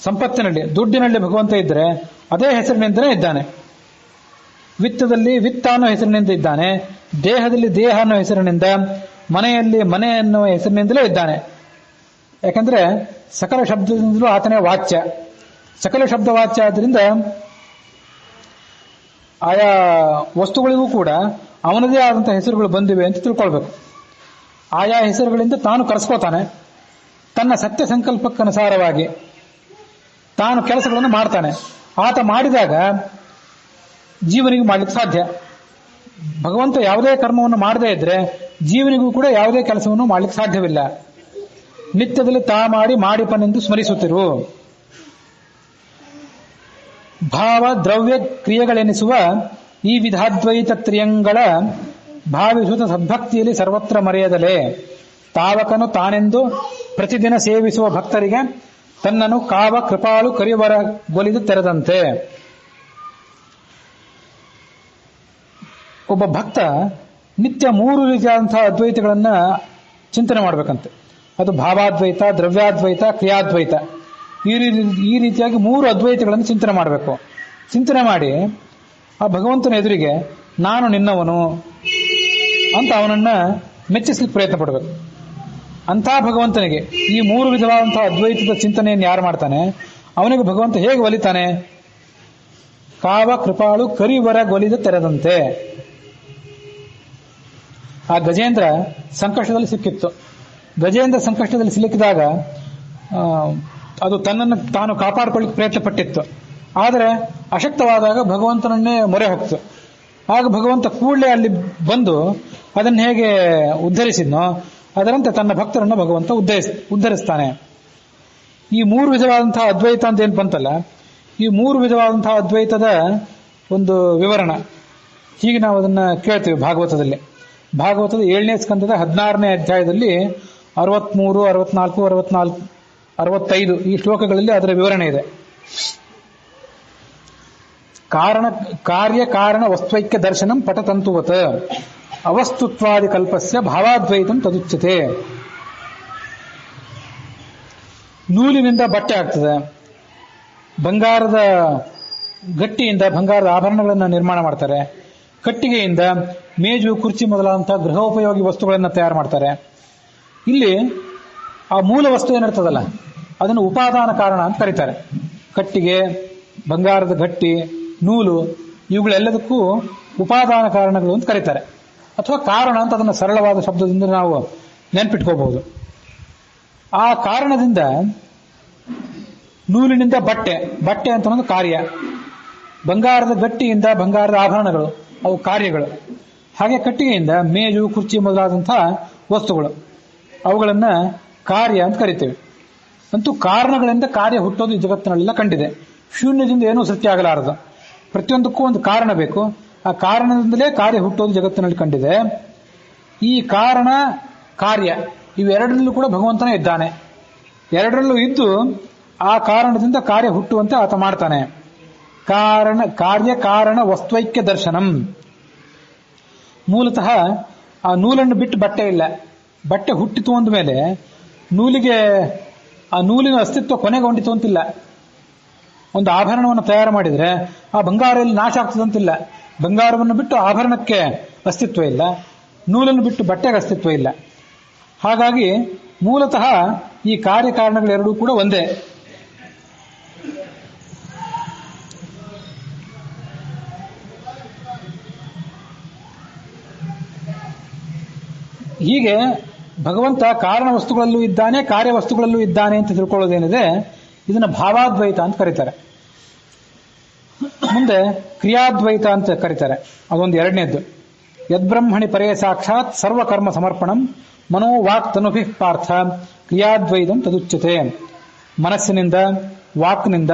ಸಂಪತ್ತಿನಲ್ಲಿ ದುಡ್ಡಿನಲ್ಲಿ ಭಗವಂತ ಇದ್ರೆ ಅದೇ ಹೆಸರಿನಿಂದಲೇ ಇದ್ದಾನೆ. ವಿತ್ತದಲ್ಲಿ ವಿತ್ತ ಅನ್ನೋ ಹೆಸರಿನಿಂದ ಇದ್ದಾನೆ, ದೇಹದಲ್ಲಿ ದೇಹ ಅನ್ನೋ ಹೆಸರಿನಿಂದ, ಮನೆಯಲ್ಲಿ ಮನೆ ಅನ್ನೋ ಹೆಸರಿನಿಂದಲೇ ಇದ್ದಾನೆ. ಯಾಕಂದ್ರೆ ಸಕಲ ಶಬ್ದದಿಂದಲೂ ಆತನೇ ವಾಚ್ಯ. ಸಕಲ ಶಬ್ದ ವಾಚ್ಯ ಆದ್ರಿಂದ ಆಯಾ ವಸ್ತುಗಳಿಗೂ ಕೂಡ ಅವನದೇ ಆದಂತಹ ಹೆಸರುಗಳು ಬಂದಿವೆ ಅಂತ ತಿಳ್ಕೊಳ್ಬೇಕು. ಆಯಾ ಹೆಸರುಗಳಿಂದ ತಾನು ಕರೆಸ್ಕೋತಾನೆ. ತನ್ನ ಸತ್ಯ ಸಂಕಲ್ಪಕ್ಕನುಸಾರವಾಗಿ ತಾನು ಕೆಲಸಗಳನ್ನು ಮಾಡ್ತಾನೆ. ಆತ ಮಾಡಿದಾಗ ಜೀವನಿಗೂ ಮಾಡ್ಲಿಕ್ಕೆ ಸಾಧ್ಯ. ಭಗವಂತ ಯಾವುದೇ ಕರ್ಮವನ್ನು ಮಾಡದೇ ಇದ್ರೆ ಜೀವನಿಗೂ ಕೂಡ ಯಾವುದೇ ಕೆಲಸವನ್ನು ಮಾಡ್ಲಿಕ್ಕೆ ಸಾಧ್ಯವಿಲ್ಲ. ನಿತ್ಯದಲ್ಲಿ ತಾ ಮಾಡಿ ಮಾಡಿಪನೆಂದು ಸ್ಮರಿಸುತ್ತಿರು. ಭಾವ ದ್ರವ್ಯ ಕ್ರಿಯೆಗಳೆನಿಸುವ ಈ ವಿಧಾದ್ವೈತ ತ್ರಿಯಂಗಳ ಭಾವಿಸುತ್ತ ಸದ್ಭಕ್ತಿಯಲ್ಲಿ ಸರ್ವತ್ರ ಮರೆಯದಲೇ ತಾವಕನು ತಾನೆಂದು ಪ್ರತಿದಿನ ಸೇವಿಸುವ ಭಕ್ತರಿಗೆ ತನ್ನನ್ನು ಕಾವ ಕೃಪಾಳು ಕರಿವರ ಗೊಲಿದು ತೆರೆದಂತೆ. ಒಬ್ಬ ಭಕ್ತ ನಿತ್ಯ 3 ರೀತಿಯಾದಂತಹ ಅದ್ವೈತಗಳನ್ನ ಚಿಂತನೆ ಮಾಡಬೇಕಂತೆ. ಅದು ಭಾವಾದ್ವೈತ, ದ್ರವ್ಯಾದ್ವೈತ, ಕ್ರಿಯಾದ್ವೈತ. ಈ ರೀತಿಯಾಗಿ 3 ಅದ್ವೈತಗಳನ್ನು ಚಿಂತನೆ ಮಾಡಬೇಕು. ಚಿಂತನೆ ಮಾಡಿ ಆ ಭಗವಂತನ ಎದುರಿಗೆ ನಾನು ನಿನ್ನವನು ಅಂತ ಅವನನ್ನ ಮೆಚ್ಚಿಸ್ಲಿಕ್ಕೆ ಪ್ರಯತ್ನ ಪಡಬೇಕು. ಅಂಥ ಭಗವಂತನಿಗೆ ಈ 3 ವಿಧವಾದಂತಹ ಅದ್ವೈತದ ಚಿಂತನೆಯನ್ನು ಯಾರು ಮಾಡ್ತಾನೆ ಅವನಿಗೆ ಭಗವಂತ ಹೇಗೆ ಒಲಿತಾನೆ? ಕಾವ ಕೃಪಾಳು ಕರಿವರ ಗೊಲಿದ ತೆರೆದಂತೆ. ಆ ಗಜೇಂದ್ರ ಸಂಕಷ್ಟದಲ್ಲಿ ಸಿಕ್ಕಿತ್ತು. ಗಜೇಂದ್ರ ಸಂಕಷ್ಟದಲ್ಲಿ ಸಿಲುಕಿದಾಗ ಅದು ತನ್ನನ್ನು ತಾನು ಕಾಪಾಡಿಕೊಳ್ಳಿಕ್ಕೆ ಪ್ರಯತ್ನ ಪಟ್ಟಿತ್ತು. ಆದರೆ ಅಶಕ್ತವಾದಾಗ ಭಗವಂತನನ್ನೇ ಮೊರೆ ಹೋಗ್ತು. ಆಗ ಭಗವಂತ ಕೂಡಲೇ ಅಲ್ಲಿ ಬಂದು ಅದನ್ನು ಹೇಗೆ ಉದ್ಧರಿಸಿದ್ನೋ ಅದರಂತೆ ತನ್ನ ಭಕ್ತರನ್ನು ಭಗವಂತ ಉದ್ಧರಿಸ್ತಾನೆ. ಈ 3 ವಿಧವಾದಂತಹ ಅದ್ವೈತ ಅಂತ ಏನು ಬಂತಲ್ಲ, ಈ 3 ವಿಧವಾದಂತಹ ಅದ್ವೈತದ ಒಂದು ವಿವರಣ ಹೀಗೆ ನಾವು ಅದನ್ನ ಕೇಳ್ತೀವಿ ಭಾಗವತದಲ್ಲಿ. ಭಾಗವತದ 7ನೇ ಸ್ಕಂದದ 16ನೇ ಅಧ್ಯಾಯದಲ್ಲಿ 63, 64, 65 ಈ ಶ್ಲೋಕಗಳಲ್ಲಿ ಅದರ ವಿವರಣೆ ಇದೆ. ಕಾರ್ಯ ಕಾರಣ ವಸ್ತೈಕ್ಯ ದರ್ಶನಂ ಪಟತಂತುವತ್ ಅವಸ್ತುತ್ವಾದಿ ಕಲ್ಪಸ್ಯ ಭಾವಾದ್ವೈತಂ ತದುಚ್ಯತೆ. ನೂಲಿನಿಂದ ಬಟ್ಟೆ ಆಗ್ತದೆ, ಬಂಗಾರದ ಗಟ್ಟಿಯಿಂದ ಬಂಗಾರದ ಆಭರಣಗಳನ್ನು ನಿರ್ಮಾಣ ಮಾಡ್ತಾರೆ, ಕಟ್ಟಿಗೆಯಿಂದ ಮೇಜು ಕುರ್ಚಿ ಮೊದಲಾದಂತಹ ಗೃಹೋಪಯೋಗಿ ವಸ್ತುಗಳನ್ನು ತಯಾರು ಮಾಡ್ತಾರೆ. ಇಲ್ಲಿ ಆ ಮೂಲ ವಸ್ತು ಏನಿರ್ತದಲ್ಲ ಅದನ್ನು ಉಪಾದಾನ ಕಾರಣ ಅಂತ ಕರೀತಾರೆ. ಕಟ್ಟಿಗೆ, ಬಂಗಾರದ ಗಟ್ಟಿ, ನೂಲು ಇವುಗಳೆಲ್ಲದಕ್ಕೂ ಉಪಾದಾನ ಕಾರಣಗಳು ಅಂತ ಕರೀತಾರೆ. ಅಥವಾ ಕಾರಣ ಅಂತ ಅದನ್ನು ಸರಳವಾದ ಶಬ್ದದಿಂದ ನಾವು ನೆನ್ಪಿಟ್ಕೋಬಹುದು. ಆ ಕಾರಣದಿಂದ ನೂಲಿನಿಂದ ಬಟ್ಟೆ ಅಂತ ಒಂದು ಕಾರ್ಯ, ಬಂಗಾರದ ಗಟ್ಟಿಯಿಂದ ಬಂಗಾರದ ಆಭರಣಗಳು ಅವು ಕಾರ್ಯಗಳು, ಹಾಗೆ ಕಟ್ಟಿಗೆಯಿಂದ ಮೇಜು ಕುರ್ಚಿ ಮೊದಲಾದಂತಹ ವಸ್ತುಗಳು ಅವುಗಳನ್ನ ಕಾರ್ಯ ಅಂತ ಕರಿತೇವೆ. ಅಂತೂ ಕಾರಣಗಳಿಂದ ಕಾರ್ಯ ಹುಟ್ಟೋದು ಈ ಜಗತ್ತಿನಲ್ಲೆಲ್ಲ ಕಂಡಿದೆ. ಶೂನ್ಯದಿಂದ ಏನೂ ಸೃಷ್ಟಿ ಆಗಲಾರದು. ಪ್ರತಿಯೊಂದಕ್ಕೂ ಒಂದು ಕಾರಣ ಬೇಕು. ಆ ಕಾರಣದಿಂದಲೇ ಕಾರ್ಯ ಹುಟ್ಟೋದು ಜಗತ್ತಿನಲ್ಲಿ ಕಂಡಿದೆ. ಈ ಕಾರಣ ಕಾರ್ಯ ಇವೆರಡರಲ್ಲೂ ಕೂಡ ಭಗವಂತನೇ ಇದ್ದಾನೆ. ಎರಡರಲ್ಲೂ ಇದ್ದು ಆ ಕಾರಣದಿಂದ ಕಾರ್ಯ ಹುಟ್ಟುವಂತೆ ಆತ ಮಾಡ್ತಾನೆ. ಕಾರ್ಯ ಕಾರಣ ವಸ್ತೈಕ್ಯ ದರ್ಶನಂ. ಮೂಲತಃ ಆ ನೂಲನ್ನು ಬಿಟ್ಟು ಬಟ್ಟೆ ಇಲ್ಲ. ಬಟ್ಟೆ ಹುಟ್ಟಿತು ಅಂದ ಮೇಲೆ ನೂಲಿಗೆ ಆ ನೂಲಿನ ಅಸ್ತಿತ್ವ ಕೊನೆಗೊಂಡಿತು ಅಂತಿಲ್ಲ. ಒಂದು ಆಭರಣವನ್ನು ತಯಾರು ಮಾಡಿದ್ರೆ ಆ ಬಂಗಾರಲ್ಲಿ ನಾಶ ಆಗ್ತದಂತಿಲ್ಲ. ಬಂಗಾರವನ್ನು ಬಿಟ್ಟು ಆಭರಣಕ್ಕೆ ಅಸ್ತಿತ್ವ ಇಲ್ಲ, ನೂಲನ್ನು ಬಿಟ್ಟು ಬಟ್ಟೆಗೆ ಅಸ್ತಿತ್ವ ಇಲ್ಲ. ಹಾಗಾಗಿ ಮೂಲತಃ ಈ ಕಾರ್ಯಕಾರಣಗಳೆರಡೂ ಕೂಡ ಒಂದೇ. ಹೀಗೆ ಭಗವಂತ ಕಾರಣ ವಸ್ತುಗಳಲ್ಲೂ ಇದ್ದಾನೆ, ಕಾರ್ಯ ವಸ್ತುಗಳಲ್ಲೂ ಇದ್ದಾನೆ ಅಂತ ತಿಳ್ಕೊಳ್ಳೋದೇನಿದೆ ಇದನ್ನ ಭಾವಾದ್ವೈತ ಅಂತ ಕರೀತಾರೆ. ಮುಂದೆ ಕ್ರಿಯಾದ್ವೈತ ಅಂತ ಕರೀತಾರೆ, ಅದೊಂದು ಎರಡನೇದ್ದು. ಯದ್ಬ್ರಹ್ಮಣಿ ಪರೇ ಸಾಕ್ಷಾತ್ ಸರ್ವಕರ್ಮ ಸಮರ್ಪಣಂ ಮನೋ ವಾಕ್ ತನುಭಿ ಪಾರ್ಥ ಕ್ರಿಯಾದ್ವೈತಂ ತದುಚ್ಯತೆ. ಮನಸ್ಸಿನಿಂದ, ವಾಕ್ನಿಂದ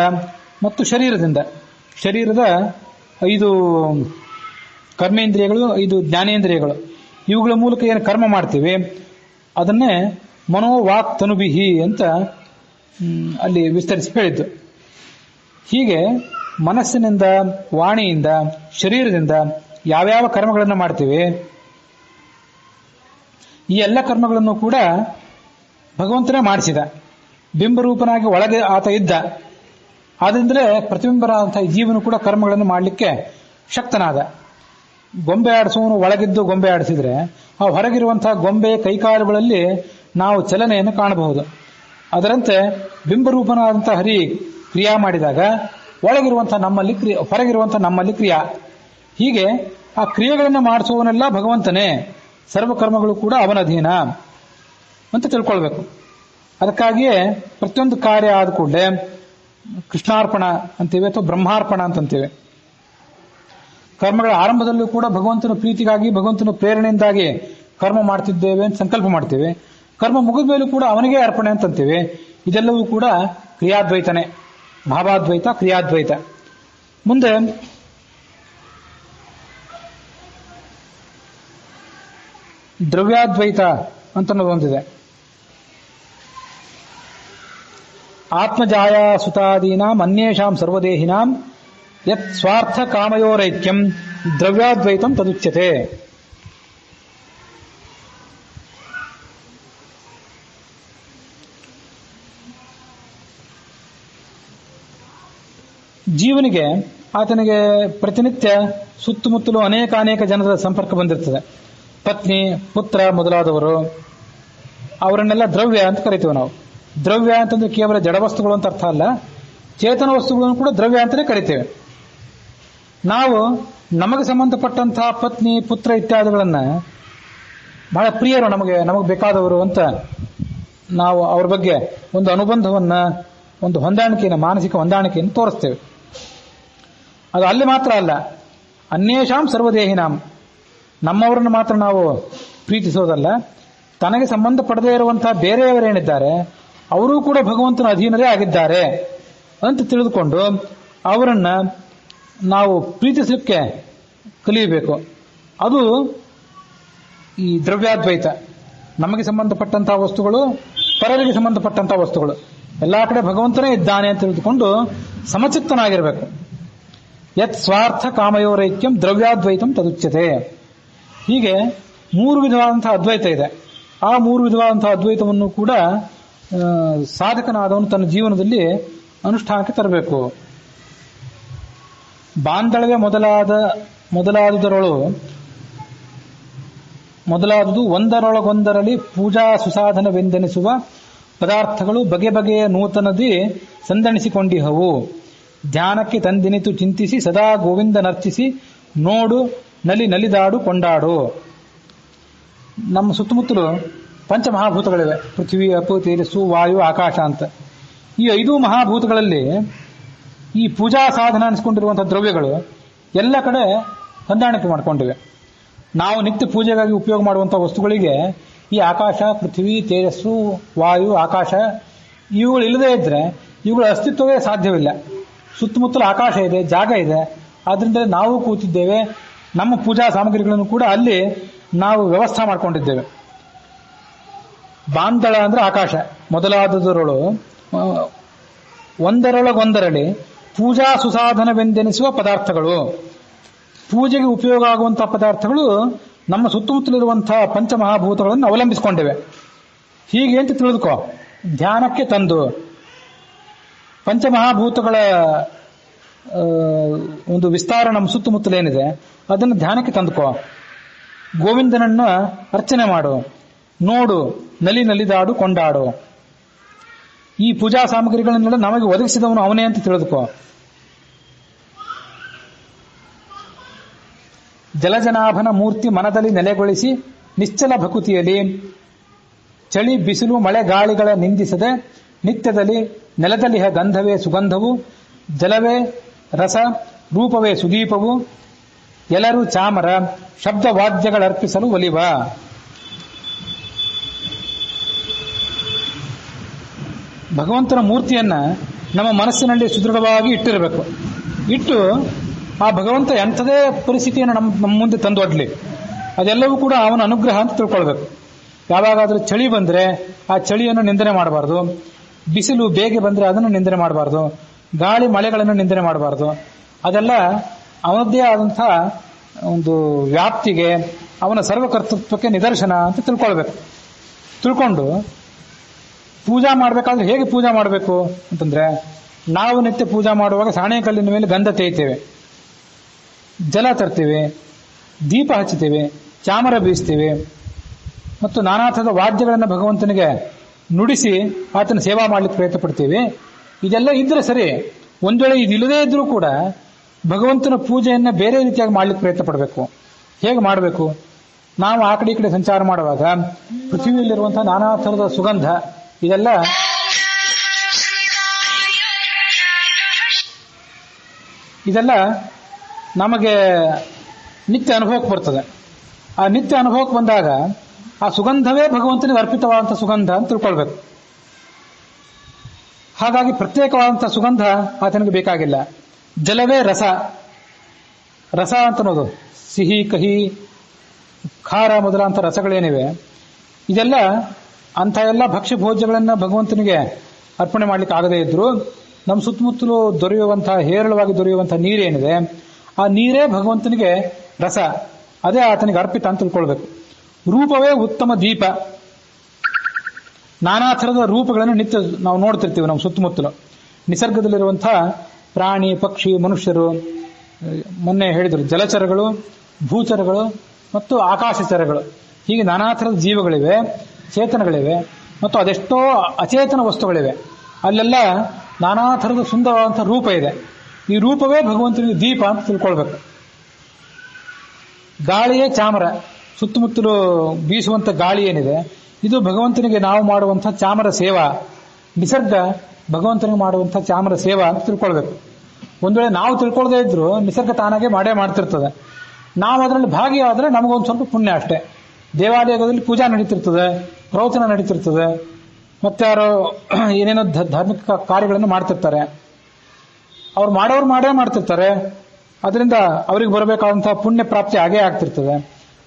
ಮತ್ತು ಶರೀರದಿಂದ, ಶರೀರದ 5 ಕರ್ಮೇಂದ್ರಿಯಗಳು, 5 ಜ್ಞಾನೇಂದ್ರಿಯಗಳು, ಇವುಗಳ ಮೂಲಕ ಏನು ಕರ್ಮ ಮಾಡ್ತೀವಿ ಅದನ್ನೇ ಮನೋ ವಾಕ್ ತನುಭಿಹಿ ಅಂತ ಅಲ್ಲಿ ವಿಸ್ತರಿಸಿ ಹೇಳಿದ್ದು. ಹೀಗೆ ಮನಸ್ಸಿನಿಂದ, ವಾಣಿಯಿಂದ, ಶರೀರದಿಂದ ಯಾವ್ಯಾವ ಕರ್ಮಗಳನ್ನು ಮಾಡ್ತೀವಿ ಈ ಎಲ್ಲ ಕರ್ಮಗಳನ್ನು ಕೂಡ ಭಗವಂತನೇ ಮಾಡಿಸಿದ. ಬಿಂಬರೂಪನಾಗಿ ಒಳಗೆ ಆತ ಇದ್ದ. ಆದ್ರಿಂದಲೇ ಪ್ರತಿಬಿಂಬರಾದಂತಹ ಜೀವನು ಕೂಡ ಕರ್ಮಗಳನ್ನು ಮಾಡಲಿಕ್ಕೆ ಶಕ್ತನಾದ. ಗೊಂಬೆ ಆಡಿಸುವವನು ಒಳಗಿದ್ದು ಗೊಂಬೆ ಆಡಿಸಿದ್ರೆ ಆ ಹೊರಗಿರುವಂತಹ ಗೊಂಬೆ ಕೈಕಾಲುಗಳಲ್ಲಿ ನಾವು ಚಲನೆಯನ್ನು ಕಾಣಬಹುದು. ಅದರಂತೆ ಬಿಂಬರೂಪನಾದಂತಹ ಹರಿ ಕ್ರಿಯಾ ಮಾಡಿದಾಗ ಒಳಗಿರುವಂತಹ ನಮ್ಮಲ್ಲಿ ಹೊರಗಿರುವಂತಹ ನಮ್ಮಲ್ಲಿ ಕ್ರಿಯಾ. ಹೀಗೆ ಆ ಕ್ರಿಯೆಗಳನ್ನು ಮಾಡಿಸುವವನೆಲ್ಲ ಭಗವಂತನೇ, ಸರ್ವಕರ್ಮಗಳು ಕೂಡ ಅವನಧೀನ ಅಂತ ತಿಳ್ಕೊಳ್ಬೇಕು. ಅದಕ್ಕಾಗಿಯೇ ಪ್ರತಿಯೊಂದು ಕಾರ್ಯ ಆದ ಕೂಡಲೇ ಕೃಷ್ಣಾರ್ಪಣ ಅಂತೀವಿ ಅಥವಾ ಬ್ರಹ್ಮಾರ್ಪಣ ಅಂತಂತೀವಿ. ಕರ್ಮಗಳ ಆರಂಭದಲ್ಲೂ ಕೂಡ ಭಗವಂತನ ಪ್ರೀತಿಗಾಗಿ, ಭಗವಂತನ ಪ್ರೇರಣೆಯಿಂದಾಗಿ ಕರ್ಮ ಮಾಡ್ತಿದ್ದೇವೆ ಅಂತ ಸಂಕಲ್ಪ ಮಾಡ್ತೀವಿ. ಕರ್ಮ ಮುಗಿದ ಮೇಲೂ ಕೂಡ ಅವನಿಗೆ ಅರ್ಪಣೆ ಅಂತಂತೀವಿ. ಇದೆಲ್ಲವೂ ಕೂಡ ಕ್ರಿಯಾದ್ವೈತನೇ, ಭಾವಾದ್ವೈತ, ಕ್ರಿಯಾದ್ವೈತ. ಮುಂದೆ ದ್ರವ್ಯಾದ್ವೈತ ಅಂತನ್ನೋದೊಂದಿದೆ. ಆತ್ಮಜಾಯಾ ಸುತಾದೀನಾಂ ಅನ್ಯೇಷಾಂ ಸರ್ವದೇಹಿನಾಂ ಯತ್ ಸ್ವಾರ್ಥ ಕಾಮಯೋರೈಕ್ಯಂ ದ್ರವ್ಯಾದ್ವೈತಂ ತದುಚ್ಯತೆ. ಜೀವನಿಗೆ, ಆತನಿಗೆ ಪ್ರತಿನಿತ್ಯ ಸುತ್ತಮುತ್ತಲು ಅನೇಕ ಜನರ ಸಂಪರ್ಕ ಬಂದಿರ್ತದೆ. ಪತ್ನಿ, ಪುತ್ರ ಮೊದಲಾದವರು, ಅವರನ್ನೆಲ್ಲ ದ್ರವ್ಯ ಅಂತ ಕರಿತೀವಿ ನಾವು. ದ್ರವ್ಯ ಅಂತಂದ್ರೆ ಕೇವಲ ಜಡವಸ್ತುಗಳು ಅಂತ ಅರ್ಥ ಅಲ್ಲ, ಚೇತನ ವಸ್ತುಗಳನ್ನು ಕೂಡ ದ್ರವ್ಯ ಅಂತಲೇ ಕರಿತೇವೆ. ನಾವು ನಮಗೆ ಸಂಬಂಧಪಟ್ಟಂತಹ ಪತ್ನಿ, ಪುತ್ರ ಇತ್ಯಾದಿಗಳನ್ನ ಬಹಳ ಪ್ರಿಯರು, ನಮಗೆ ಬೇಕಾದವರು ಅಂತ ನಾವು ಅವ್ರ ಬಗ್ಗೆ ಒಂದು ಅನುಬಂಧವನ್ನ, ಒಂದು ಹೊಂದಾಣಿಕೆಯನ್ನು, ಮಾನಸಿಕ ಹೊಂದಾಣಿಕೆಯನ್ನು ತೋರಿಸ್ತೇವೆ. ಅದು ಅಲ್ಲಿ ಮಾತ್ರ ಅಲ್ಲ, ಅನ್ಯೇಷಾಂ ಸರ್ವದೇಹಿನಾಂ, ನಮ್ಮವರನ್ನು ಮಾತ್ರ ನಾವು ಪ್ರೀತಿಸೋದಲ್ಲ, ತನಗೆ ಸಂಬಂಧಪಡದೇ ಇರುವಂತಹ ಬೇರೆಯವರೇನಿದ್ದಾರೆ ಅವರೂ ಕೂಡ ಭಗವಂತನ ಅಧೀನರೇ ಆಗಿದ್ದಾರೆ ಅಂತ ತಿಳಿದುಕೊಂಡು ಅವರನ್ನ ನಾವು ಪ್ರೀತಿಸಲಿಕ್ಕೆ ಕಲಿಯಬೇಕು. ಅದು ಈ ದ್ರವ್ಯಾದ್ವೈತ. ನಮಗೆ ಸಂಬಂಧಪಟ್ಟಂತಹ ವಸ್ತುಗಳು, ಪರರಿಗೆ ಸಂಬಂಧಪಟ್ಟಂತಹ ವಸ್ತುಗಳು, ಎಲ್ಲಾ ಕಡೆ ಭಗವಂತನೇ ಇದ್ದಾನೆ ಅಂತ ತಿಳಿದುಕೊಂಡು ಸಮಚಿತ್ತನಾಗಿರಬೇಕು. ಯತ್ ಸ್ವಾರ್ಥ ಕಾಮಯೋರೈಕ್ಯಂ ದ್ರವ್ಯಾದ್ವೈತಂ ತದುಚ್ಯತೆ. ಹೀಗೆ 3 ವಿಧವಾದಂತಹ ಅದ್ವೈತ ಇದೆ. ಆ 3 ವಿಧವಾದಂತಹ ಅದ್ವೈತವನ್ನು ಕೂಡ ಸಾಧಕನಾದವನು ತನ್ನ ಜೀವನದಲ್ಲಿ ಅನುಷ್ಠಾನಕ್ಕೆ ತರಬೇಕು. ಬಾಂಧಳವೆ ಮೊದಲಾದುದು ಒಂದರೊಳಗೊಂದರಲ್ಲಿ ಪೂಜಾ ಸುಸಾಧನವೆಂದೆನಿಸುವ ಪದಾರ್ಥಗಳು ಬಗೆ ಬಗೆಯ ನೂತನದಿ ಸಂದಣಿಸಿಕೊಂಡಿಹವು. ಧ್ಯಾನಕ್ಕೆ ತಂದಿನಿತು ಚಿಂತಿಸಿ ಸದಾ ಗೋವಿಂದ ನರ್ಚಿಸಿ ನೋಡು ನಲಿದಾಡು ಕೊಂಡಾಡು. ನಮ್ಮ ಸುತ್ತಮುತ್ತಲು ಪಂಚಮಹಾಭೂತಗಳಿವೆ, ಪೃಥ್ವಿ, ಅಪು, ತೇಜಸ್ಸು, ವಾಯು, ಆಕಾಶ ಅಂತ. ಈ 5 ಮಹಾಭೂತಗಳಲ್ಲಿ ಈ ಪೂಜಾ ಸಾಧನ ಅನಿಸ್ಕೊಂಡಿರುವಂತಹ ದ್ರವ್ಯಗಳು ಎಲ್ಲ ಕಡೆ ಹೊಂದಾಣಿಕೆ ಮಾಡಿಕೊಂಡಿವೆ. ನಾವು ನಿತ್ಯ ಪೂಜೆಗಾಗಿ ಉಪಯೋಗ ಮಾಡುವಂತಹ ವಸ್ತುಗಳಿಗೆ ಈ ಆಕಾಶ, ಪೃಥ್ವಿ, ತೇಜಸ್ಸು, ವಾಯು, ಆಕಾಶ ಇವುಗಳು ಇಲ್ಲದೇ ಇದ್ರೆ ಇವುಗಳ ಅಸ್ತಿತ್ವವೇ ಸಾಧ್ಯವಿಲ್ಲ. ಸುತ್ತಮುತ್ತಲು ಆಕಾಶ ಇದೆ, ಜಾಗ ಇದೆ, ಆದ್ರಿಂದ ನಾವು ಕೂತಿದ್ದೇವೆ. ನಮ್ಮ ಪೂಜಾ ಸಾಮಗ್ರಿಗಳನ್ನು ಕೂಡ ಅಲ್ಲಿ ನಾವು ವ್ಯವಸ್ಥೆ ಮಾಡಿಕೊಂಡಿದ್ದೇವೆ. ಬಾಂಧಳ ಅಂದ್ರೆ ಆಕಾಶ ಮೊದಲಾದರೊಳು ಒಂದರೊಳಗೊಂದರಲ್ಲಿ ಪೂಜಾ ಸುಸಾಧನವೆಂದೆನಿಸುವ ಪದಾರ್ಥಗಳು, ಪೂಜೆಗೆ ಉಪಯೋಗ ಆಗುವಂತಹ ಪದಾರ್ಥಗಳು ನಮ್ಮ ಸುತ್ತಮುತ್ತಲಿರುವಂತಹ ಪಂಚಮಹಾಭೂತಗಳನ್ನು ಅವಲಂಬಿಸಿಕೊಂಡಿವೆ. ಹೀಗೆ ಅಂತ ತಿಳಿದುಕೋ. ಧ್ಯಾನಕ್ಕೆ ತಂದು ಪಂಚಮಹಾಭೂತಗಳ ಒಂದು ವಿಸ್ತಾರ ನಮ್ಮ ಸುತ್ತಮುತ್ತಲೇನಿದೆ ಅದನ್ನು ಧ್ಯಾನಕ್ಕೆ ತಂದುಕೋ. ಗೋವಿಂದನನ್ನ ಅರ್ಚನೆ ಮಾಡು, ನೋಡು, ನಲಿದಾಡು ಕೊಂಡಾಡು. ಈ ಪೂಜಾ ಸಾಮಗ್ರಿಗಳನ್ನೆಲ್ಲ ನಮಗೆ ಒದಗಿಸಿದವನು ಅವನೇ ಅಂತ ತಿಳಿದುಕೋ. ಜಲಜನಾಭನ ಮೂರ್ತಿ ಮನದಲ್ಲಿ ನೆಲೆಗೊಳಿಸಿ ನಿಶ್ಚಲ ಭಕುತಿಯಲ್ಲಿ ಚಳಿ ಬಿಸಿಲು ಮಳೆ ಗಾಳಿಗಳ ನಿಂದಿಸದೆ ನಿತ್ಯದಲ್ಲಿ ನೆಲದಲ್ಲಿಹ ಗಂಧವೇ ಸುಗಂಧವು ಜಲವೇ ರಸ ರೂಪವೇ ಸುದೀಪವು ಎಲ್ಲರೂ ಚಾಮರ ಶಬ್ದ ವಾದ್ಯಗಳರ್ಪಿಸಲು ಒಲಿವ. ಭಗವಂತನ ಮೂರ್ತಿಯನ್ನ ನಮ್ಮ ಮನಸ್ಸಿನಲ್ಲಿ ಸುದೃಢವಾಗಿ ಇಟ್ಟಿರಬೇಕು. ಇಟ್ಟು ಆ ಭಗವಂತ ಎಂಥದೇ ಪರಿಸ್ಥಿತಿಯನ್ನು ನಮ್ಮ ಮುಂದೆ ತಂದೊಡ್ಲಿ, ಅದೆಲ್ಲವೂ ಕೂಡ ಅವನ ಅನುಗ್ರಹ ಅಂತ ತಿಳ್ಕೊಳ್ಬೇಕು. ಯಾವಾಗಾದ್ರೂ ಚಳಿ ಬಂದ್ರೆ ಆ ಚಳಿಯನ್ನು ನಿಂದನೆ ಮಾಡಬಾರ್ದು, ಬಿಸಿಲು ಬೇಗ ಬಂದ್ರೆ ಅದನ್ನು ನಿಂದನೆ ಮಾಡಬಾರ್ದು, ಗಾಳಿ ಮಳೆಗಳನ್ನು ನಿಂದನೆ ಮಾಡಬಾರ್ದು. ಅದೆಲ್ಲ ಅವನದ್ದೇ ಆದಂಥ ಒಂದು ವ್ಯಾಪ್ತಿಗೆ, ಅವನ ಸರ್ವಕರ್ತೃತ್ವಕ್ಕೆ ನಿದರ್ಶನ ಅಂತ ತಿಳ್ಕೊಳ್ಬೇಕು. ತಿಳ್ಕೊಂಡು ಪೂಜಾ ಮಾಡಬೇಕಾದ್ರೆ ಹೇಗೆ ಪೂಜಾ ಮಾಡಬೇಕು ಅಂತಂದ್ರೆ, ನಾವು ನಿತ್ಯ ಪೂಜಾ ಮಾಡುವಾಗ ಸಾಣೆಕಲ್ಲಿನ ಮೇಲೆ ಗಂಧ ತೇಯ್ತೇವೆ, ಜಲ ತರ್ತೀವಿ, ದೀಪ ಹಚ್ಚುತ್ತೇವೆ, ಚಾಮರ ಬೀಸ್ತೀವಿ ಮತ್ತು ನಾನಾ ಥರದ ವಾದ್ಯಗಳನ್ನು ಭಗವಂತನಿಗೆ ನುಡಿಸಿ ಆತನ ಸೇವಾ ಮಾಡ್ಲಿಕ್ಕೆ ಪ್ರಯತ್ನ ಪಡ್ತೀವಿ. ಇದೆಲ್ಲ ಇದ್ರೆ ಸರಿ. ಒಂದ್ ವೇಳೆ ಇದಿಲ್ಲದೇ ಇದ್ರೂ ಕೂಡ ಭಗವಂತನ ಪೂಜೆಯನ್ನ ಬೇರೆ ರೀತಿಯಾಗಿ ಮಾಡ್ಲಿಕ್ಕೆ ಪ್ರಯತ್ನ ಪಡಬೇಕು. ಹೇಗೆ ಮಾಡಬೇಕು? ನಾವು ಆ ಕಡೆ ಈ ಕಡೆ ಸಂಚಾರ ಮಾಡುವಾಗ ಪೃಥ್ವಿಯಲ್ಲಿರುವಂತಹ ನಾನಾ ಥರದ ಸುಗಂಧ ಇದೆಲ್ಲ ನಮಗೆ ನಿತ್ಯ ಅನುಭವಕ್ಕೆ ಬರ್ತದೆ. ಆ ನಿತ್ಯ ಅನುಭವಕ್ಕೆ ಬಂದಾಗ ಆ ಸುಗಂಧವೇ ಭಗವಂತನಿಗೆ ಅರ್ಪಿತವಾದಂಥ ಸುಗಂಧ ಅಂತ ತಿಳ್ಕೊಳ್ಬೇಕು. ಹಾಗಾಗಿ ಪ್ರತ್ಯೇಕವಾದಂಥ ಸುಗಂಧ ಆತನಿಗೆ ಬೇಕಾಗಿಲ್ಲ. ಜಲವೇ ರಸ, ರಸ ಅಂತನೋದು ಸಿಹಿ ಕಹಿ ಖಾರ ಮೊದಲಾದಂಥ ರಸಗಳೇನಿವೆ, ಇದೆಲ್ಲ ಅಂಥ ಎಲ್ಲ ಭಕ್ಷ್ಯ ಭೋಜ್ಯಗಳನ್ನು ಭಗವಂತನಿಗೆ ಅರ್ಪಣೆ ಮಾಡ್ಲಿಕ್ಕೆ ಆಗದೇ ಇದ್ರು ನಮ್ಮ ಸುತ್ತಮುತ್ತಲು ದೊರೆಯುವಂತಹ ಹೇರಳವಾಗಿ ದೊರೆಯುವಂತಹ ನೀರೇನಿದೆ ಆ ನೀರೇ ಭಗವಂತನಿಗೆ ರಸ, ಅದೇ ಆತನಿಗೆ ಅರ್ಪಿತ ಅಂತ ತಿಳ್ಕೊಳ್ಬೇಕು. ರೂಪವೇ ಉತ್ತಮ ದೀಪ. ನಾನಾ ಥರದ ರೂಪಗಳನ್ನು ನಿತ್ಯ ನಾವು ನೋಡ್ತಿರ್ತೀವಿ ನಮ್ಮ ಸುತ್ತಮುತ್ತಲು. ನಿಸರ್ಗದಲ್ಲಿರುವಂತಹ ಪ್ರಾಣಿ ಪಕ್ಷಿ ಮನುಷ್ಯರು, ಮೊನ್ನೆ ಹೇಳಿದರು ಜಲಚರಗಳು, ಭೂಚರಗಳು ಮತ್ತು ಆಕಾಶಚರಗಳು, ಹೀಗೆ ನಾನಾ ಥರದ ಜೀವಗಳಿವೆ, ಚೇತನಗಳಿವೆ ಮತ್ತು ಅದೆಷ್ಟೋ ಅಚೇತನ ವಸ್ತುಗಳಿವೆ. ಅಲ್ಲೆಲ್ಲ ನಾನಾ ಥರದ ಸುಂದರವಾದಂಥ ರೂಪ ಇದೆ. ಈ ರೂಪವೇ ಭಗವಂತನಿಗೆ ದೀಪ ಅಂತ ತಿಳ್ಕೊಳ್ಬೇಕು. ಗಾಳಿಯೇ ಚಾಮರ, ಸುತ್ತಮುತ್ತಲು ಬೀಸುವಂಥ ಗಾಳಿ ಏನಿದೆ ಇದು ಭಗವಂತನಿಗೆ ನಾವು ಮಾಡುವಂಥ ಚಾಮರ ಸೇವಾ. ನಿಸರ್ಗ ಭಗವಂತನಿಗೆ ಮಾಡುವಂಥ ಚಾಮರ ಸೇವಾ ಅಂತ ತಿಳ್ಕೊಳ್ಬೇಕು. ಒಂದ್ ವೇಳೆ ನಾವು ತಿಳ್ಕೊಳ್ಳದೇ ಇದ್ರು ನಿಸರ್ಗ ತಾನಾಗೆ ಮಾಡೇ ಮಾಡ್ತಿರ್ತದೆ. ನಾವು ಅದರಲ್ಲಿ ಭಾಗಿಯಾದ್ರೆ ನಮಗೊಂದು ಸ್ವಲ್ಪ ಪುಣ್ಯ ಅಷ್ಟೇ. ದೇವಾಲಯದಲ್ಲಿ ಪೂಜಾ ನಡೀತಿರ್ತದೆ, ಪ್ರವಚನ ನಡೀತಿರ್ತದೆ, ಮತ್ತಾರೋ ಏನೇನೋ ಧಾರ್ಮಿಕ ಕಾರ್ಯಗಳನ್ನು ಮಾಡ್ತಿರ್ತಾರೆ. ಅವ್ರು ಮಾಡೋರು ಮಾಡೇ ಮಾಡ್ತಿರ್ತಾರೆ. ಅದರಿಂದ ಅವ್ರಿಗೆ ಬರಬೇಕಾದಂತಹ ಪುಣ್ಯ ಪ್ರಾಪ್ತಿ ಆಗೇ ಆಗ್ತಿರ್ತದೆ.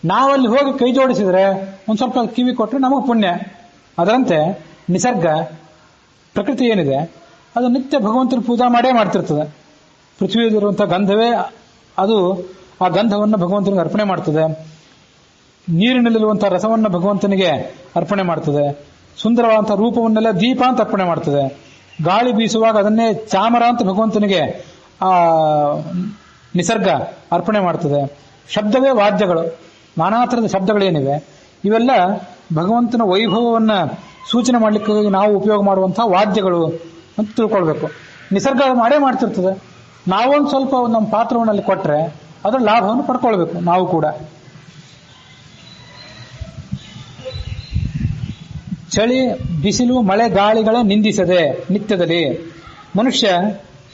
ನಾವಲ್ಲಿ ಹೋಗಿ ಕೈ ಜೋಡಿಸಿದ್ರೆ ಒಂದು ಸ್ವಲ್ಪ ಕಿವಿ ಕೊಟ್ಟರೆ ನಮಗೆ ಪುಣ್ಯ. ಅದರಂತೆ ನಿಸರ್ಗ ಪ್ರಕೃತಿ ಏನಿದೆ ಅದು ನಿತ್ಯ ಭಗವಂತನ ಪೂಜಾ ಮಾಡೇ ಮಾಡ್ತಿರ್ತದೆ. ಪೃಥ್ವಿಯಲ್ಲಿರುವಂತಹ ಗಂಧವೇ ಅದು, ಆ ಗಂಧವನ್ನು ಭಗವಂತನಿಗೆ ಅರ್ಪಣೆ ಮಾಡ್ತದೆ. ನೀರಿನಲ್ಲಿರುವಂತಹ ರಸವನ್ನು ಭಗವಂತನಿಗೆ ಅರ್ಪಣೆ ಮಾಡ್ತದೆ. ಸುಂದರವಾದಂತಹ ರೂಪವನ್ನೆಲ್ಲ ದೀಪ ಅಂತ ಅರ್ಪಣೆ ಮಾಡ್ತದೆ. ಗಾಳಿ ಬೀಸುವಾಗ ಅದನ್ನೇ ಚಾಮರ ಅಂತ ಭಗವಂತನಿಗೆ ಆ ನಿಸರ್ಗ ಅರ್ಪಣೆ ಮಾಡ್ತದೆ. ಶಬ್ದವೇ ವಾದ್ಯಗಳು, ನಾನಾ ಥರದ ಶಬ್ದಗಳೇನಿವೆ ಇವೆಲ್ಲ ಭಗವಂತನ ವೈಭವವನ್ನು ಸೂಚನೆ ಮಾಡಲಿಕ್ಕೆ ನಾವು ಉಪಯೋಗ ಮಾಡುವಂತಹ ವಾದ್ಯಗಳು ಅಂತ ತಿಳ್ಕೊಳ್ಬೇಕು. ನಿಸರ್ಗ ಮಾಡೇ ಮಾಡ್ತಿರ್ತದೆ. ನಾವೊಂದು ಸ್ವಲ್ಪ ನಮ್ಮ ಪಾತ್ರವನ್ನು ಅಲ್ಲಿ ಕೊಟ್ಟರೆ ಅದರ ಲಾಭವನ್ನು ಪಡ್ಕೊಳ್ಬೇಕು ನಾವು ಕೂಡ. ಚಳಿ ಬಿಸಿಲು ಮಳೆ ಗಾಳಿಗಳ ನಿಂದಿಸದೆ ನಿತ್ಯದಲ್ಲಿ ಮನುಷ್ಯ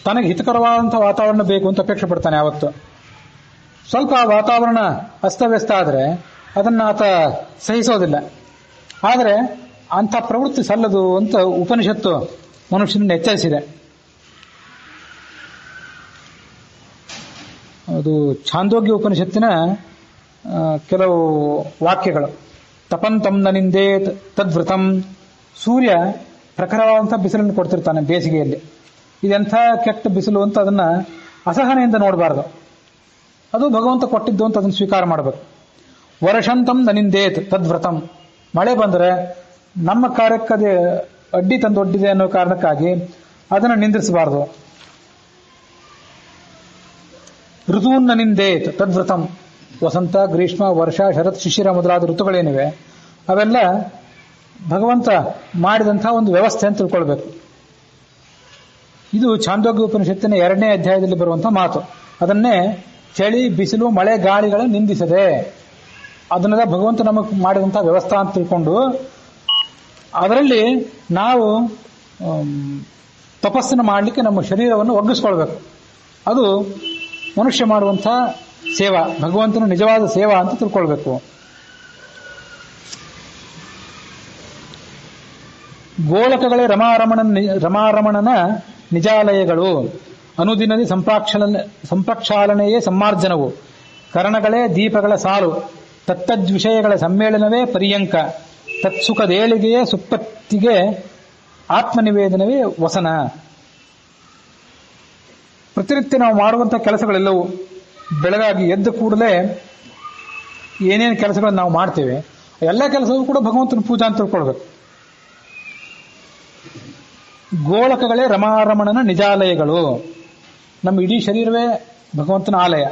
ತನಗೆ ಹಿತಕರವಾದಂಥ ವಾತಾವರಣ ಬೇಕು ಅಂತ ಅಪೇಕ್ಷೆ ಪಡ್ತಾನೆ. ಯಾವತ್ತು ಸ್ವಲ್ಪ ವಾತಾವರಣ ಅಸ್ತವ್ಯಸ್ತ ಆದರೆ ಅದನ್ನು ಆತ ಸಹಿಸೋದಿಲ್ಲ. ಆದರೆ ಅಂಥ ಪ್ರವೃತ್ತಿ ಸಲ್ಲದು ಅಂತ ಉಪನಿಷತ್ತು ಮನುಷ್ಯನನ್ನು ಎಚ್ಚರಿಸಿದೆ. ಅದು ಛಾಂದೋಗ್ಯ ಉಪನಿಷತ್ತಿನ ಕೆಲವು ವಾಕ್ಯಗಳು. ತಪಂತಂ ನನಿಂದೇತ್ ತದ್ವೃತಂ. ಸೂರ್ಯ ಪ್ರಖರವಾದಂಥ ಬಿಸಿಲನ್ನು ಕೊಡ್ತಿರ್ತಾನೆ ಬೇಸಿಗೆಯಲ್ಲಿ. ಇದೆಂಥ ಕೆಟ್ಟ ಬಿಸಿಲು ಅಂತ ಅದನ್ನ ಅಸಹನೆಯಿಂದ ನೋಡಬಾರ್ದು. ಅದು ಭಗವಂತ ಕೊಟ್ಟಿದ್ದು ಅಂತ ಅದನ್ನು ಸ್ವೀಕಾರ ಮಾಡಬೇಕು. ವರ್ಷಂತಂ ನನಿಂದೇತ್ ತದ್ವ್ರತಂ. ಮಳೆ ಬಂದರೆ ನಮ್ಮ ಕಾರ್ಯಕ್ಕೆ ಅಡ್ಡಿ ತಂದೊಡ್ಡಿದೆ ಅನ್ನೋ ಕಾರಣಕ್ಕಾಗಿ ಅದನ್ನು ನಿಂದಿಸಬಾರದು. ಋತುವನ್ನ ನಿಂದೇತ್ ತದ್ವ್ರತಂ. ವಸಂತ ಗ್ರೀಷ್ಮ ವರ್ಷ ಶರತ್ ಶಿಶಿರ ಮೊದಲಾದ ಋತುಗಳೇನಿವೆ ಅವೆಲ್ಲ ಭಗವಂತ ಮಾಡಿದಂತಹ ಒಂದು ವ್ಯವಸ್ಥೆ ಅಂತ ತಿಳ್ಕೊಳ್ಬೇಕು. ಇದು ಛಾಂದೋಗ್ಯ ಉಪನಿಷತ್ತಿನ 2ನೇ ಅಧ್ಯಾಯದಲ್ಲಿ ಬರುವಂತಹ ಮಾತು. ಅದನ್ನೇ ಚಳಿ ಬಿಸಿಲು ಮಳೆ ಗಾಳಿಗಳ ನಿಂದಿಸದೆ. ಅದನ್ನೆಲ್ಲ ಭಗವಂತ ನಮಗೆ ಮಾಡಿದಂತಹ ವ್ಯವಸ್ಥೆ ಅಂತ ತಿಳ್ಕೊಂಡು ಅದರಲ್ಲಿ ನಾವು ತಪಸ್ಸನ್ನು ಮಾಡಲಿಕ್ಕೆ ನಮ್ಮ ಶರೀರವನ್ನು ಒಗ್ಗಿಸ್ಕೊಳ್ಬೇಕು. ಅದು ಮನುಷ್ಯ ಮಾಡುವಂತಹ ಸೇವಾ, ಭಗವಂತನ ನಿಜವಾದ ಸೇವಾ ಅಂತ ತಿಳ್ಕೊಳ್ಬೇಕು. ಗೋಳಕಗಳೇ ರಮಾರಮಣನ ನಿಜಾಲಯಗಳು. ಅನುದಿನದಿ ಸಂಪ್ರಕ್ಷಾಲನೆಯೇ ಸಮ್ಮಾರ್ಜನವು. ಕರಣಗಳೇ ದೀಪಗಳ ಸಾಲು. ತತ್ತದ್ವಿಷಯಗಳ ಸಮ್ಮೇಳನವೇ ಪರ್ಯಂಕ. ತತ್ಸುಖದೇಳಿಗೆಯೇ ಸುಪ್ಪತ್ತಿಗೆ ಆತ್ಮನಿವೇದನವೇ ವಸನ. ಪ್ರತಿನಿತ್ಯ ನಾವು ಮಾಡುವಂತಹ ಕೆಲಸಗಳೆಲ್ಲವೂ ಬೆಳಗಾಗಿ ಎದ್ದ ಕೂಡಲೇ ಏನೇನು ಕೆಲಸಗಳನ್ನು ನಾವು ಮಾಡ್ತೇವೆ ಎಲ್ಲ ಕೆಲಸವೂ ಕೂಡ ಭಗವಂತನ ಪೂಜಾ ಅಂತ ತಿಳ್ಕೊಳ್ಬೇಕು. ಗೋಳಕಗಳೇ ರಮಾರಮಣನ ನಿಜಾಲಯಗಳು. ನಮ್ಮ ಇಡೀ ಶರೀರವೇ ಭಗವಂತನ ಆಲಯ.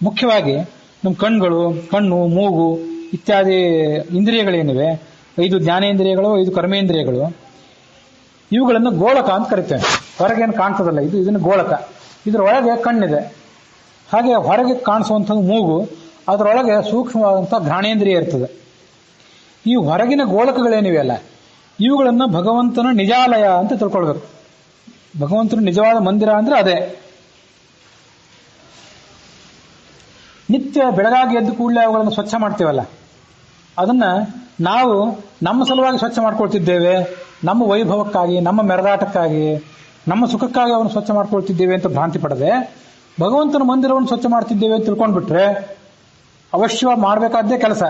ಮುಖ್ಯವಾಗಿ ನಮ್ಮ ಕಣ್ಣು, ಮೂಗು ಇತ್ಯಾದಿ ಇಂದ್ರಿಯಗಳೇನಿವೆ, 5 ಜ್ಞಾನೇಂದ್ರಿಯಗಳು, 5 ಕರ್ಮೇಂದ್ರಿಯಗಳು, ಇವುಗಳನ್ನು ಗೋಳಕ ಅಂತ ಕರಿತೇವೆ. ಹೊರಗೇನು ಕಾಣ್ತದಲ್ಲ, ಇದನ್ನು ಗೋಳಕ. ಇದರೊಳಗೆ ಕಣ್ಣಿದೆ. ಹಾಗೆ ಹೊರಗೆ ಕಾಣಿಸುವಂಥದ್ದು ಮೂಗು, ಅದರೊಳಗೆ ಸೂಕ್ಷ್ಮವಾದಂಥ ಘ್ರಾಣೇಂದ್ರಿಯ ಇರ್ತದೆ. ಈ ಹೊರಗಿನ ಗೋಳಕಗಳೇನಿವೆ ಅಲ್ಲ, ಇವುಗಳನ್ನು ಭಗವಂತನ ನಿಜಾಲಯ ಅಂತ ತಿಳ್ಕೊಳ್ಬೇಕು. ಭಗವಂತನ ನಿಜವಾದ ಮಂದಿರ ಅಂದ್ರೆ ಅದೇ. ನಿತ್ಯ ಬೆಳಗಾಗಿ ಎದ್ದು ಕೂಡಲೇ ಅವುಗಳನ್ನು ಸ್ವಚ್ಛ ಮಾಡ್ತೇವಲ್ಲ, ಅದನ್ನ ನಾವು ನಮ್ಮ ಸಲುವಾಗಿ ಸ್ವಚ್ಛ ಮಾಡ್ಕೊಳ್ತಿದ್ದೇವೆ, ನಮ್ಮ ವೈಭವಕ್ಕಾಗಿ, ನಮ್ಮ ಮೆರೆದಾಟಕ್ಕಾಗಿ, ನಮ್ಮ ಸುಖಕ್ಕಾಗಿ ಅವನ್ನು ಸ್ವಚ್ಛ ಮಾಡ್ಕೊಳ್ತಿದ್ದೇವೆ ಅಂತ ಭ್ರಾಂತಿ ಪಡದೆ ಭಗವಂತನ ಮಂದಿರವನ್ನು ಸ್ವಚ್ಛ ಮಾಡ್ತಿದ್ದೇವೆ ಅಂತ ತಿಳ್ಕೊಂಡ್ಬಿಟ್ರೆ ಅವಶ್ಯವಾಗಿ ಮಾಡಬೇಕಾದ್ದೇ ಕೆಲಸ.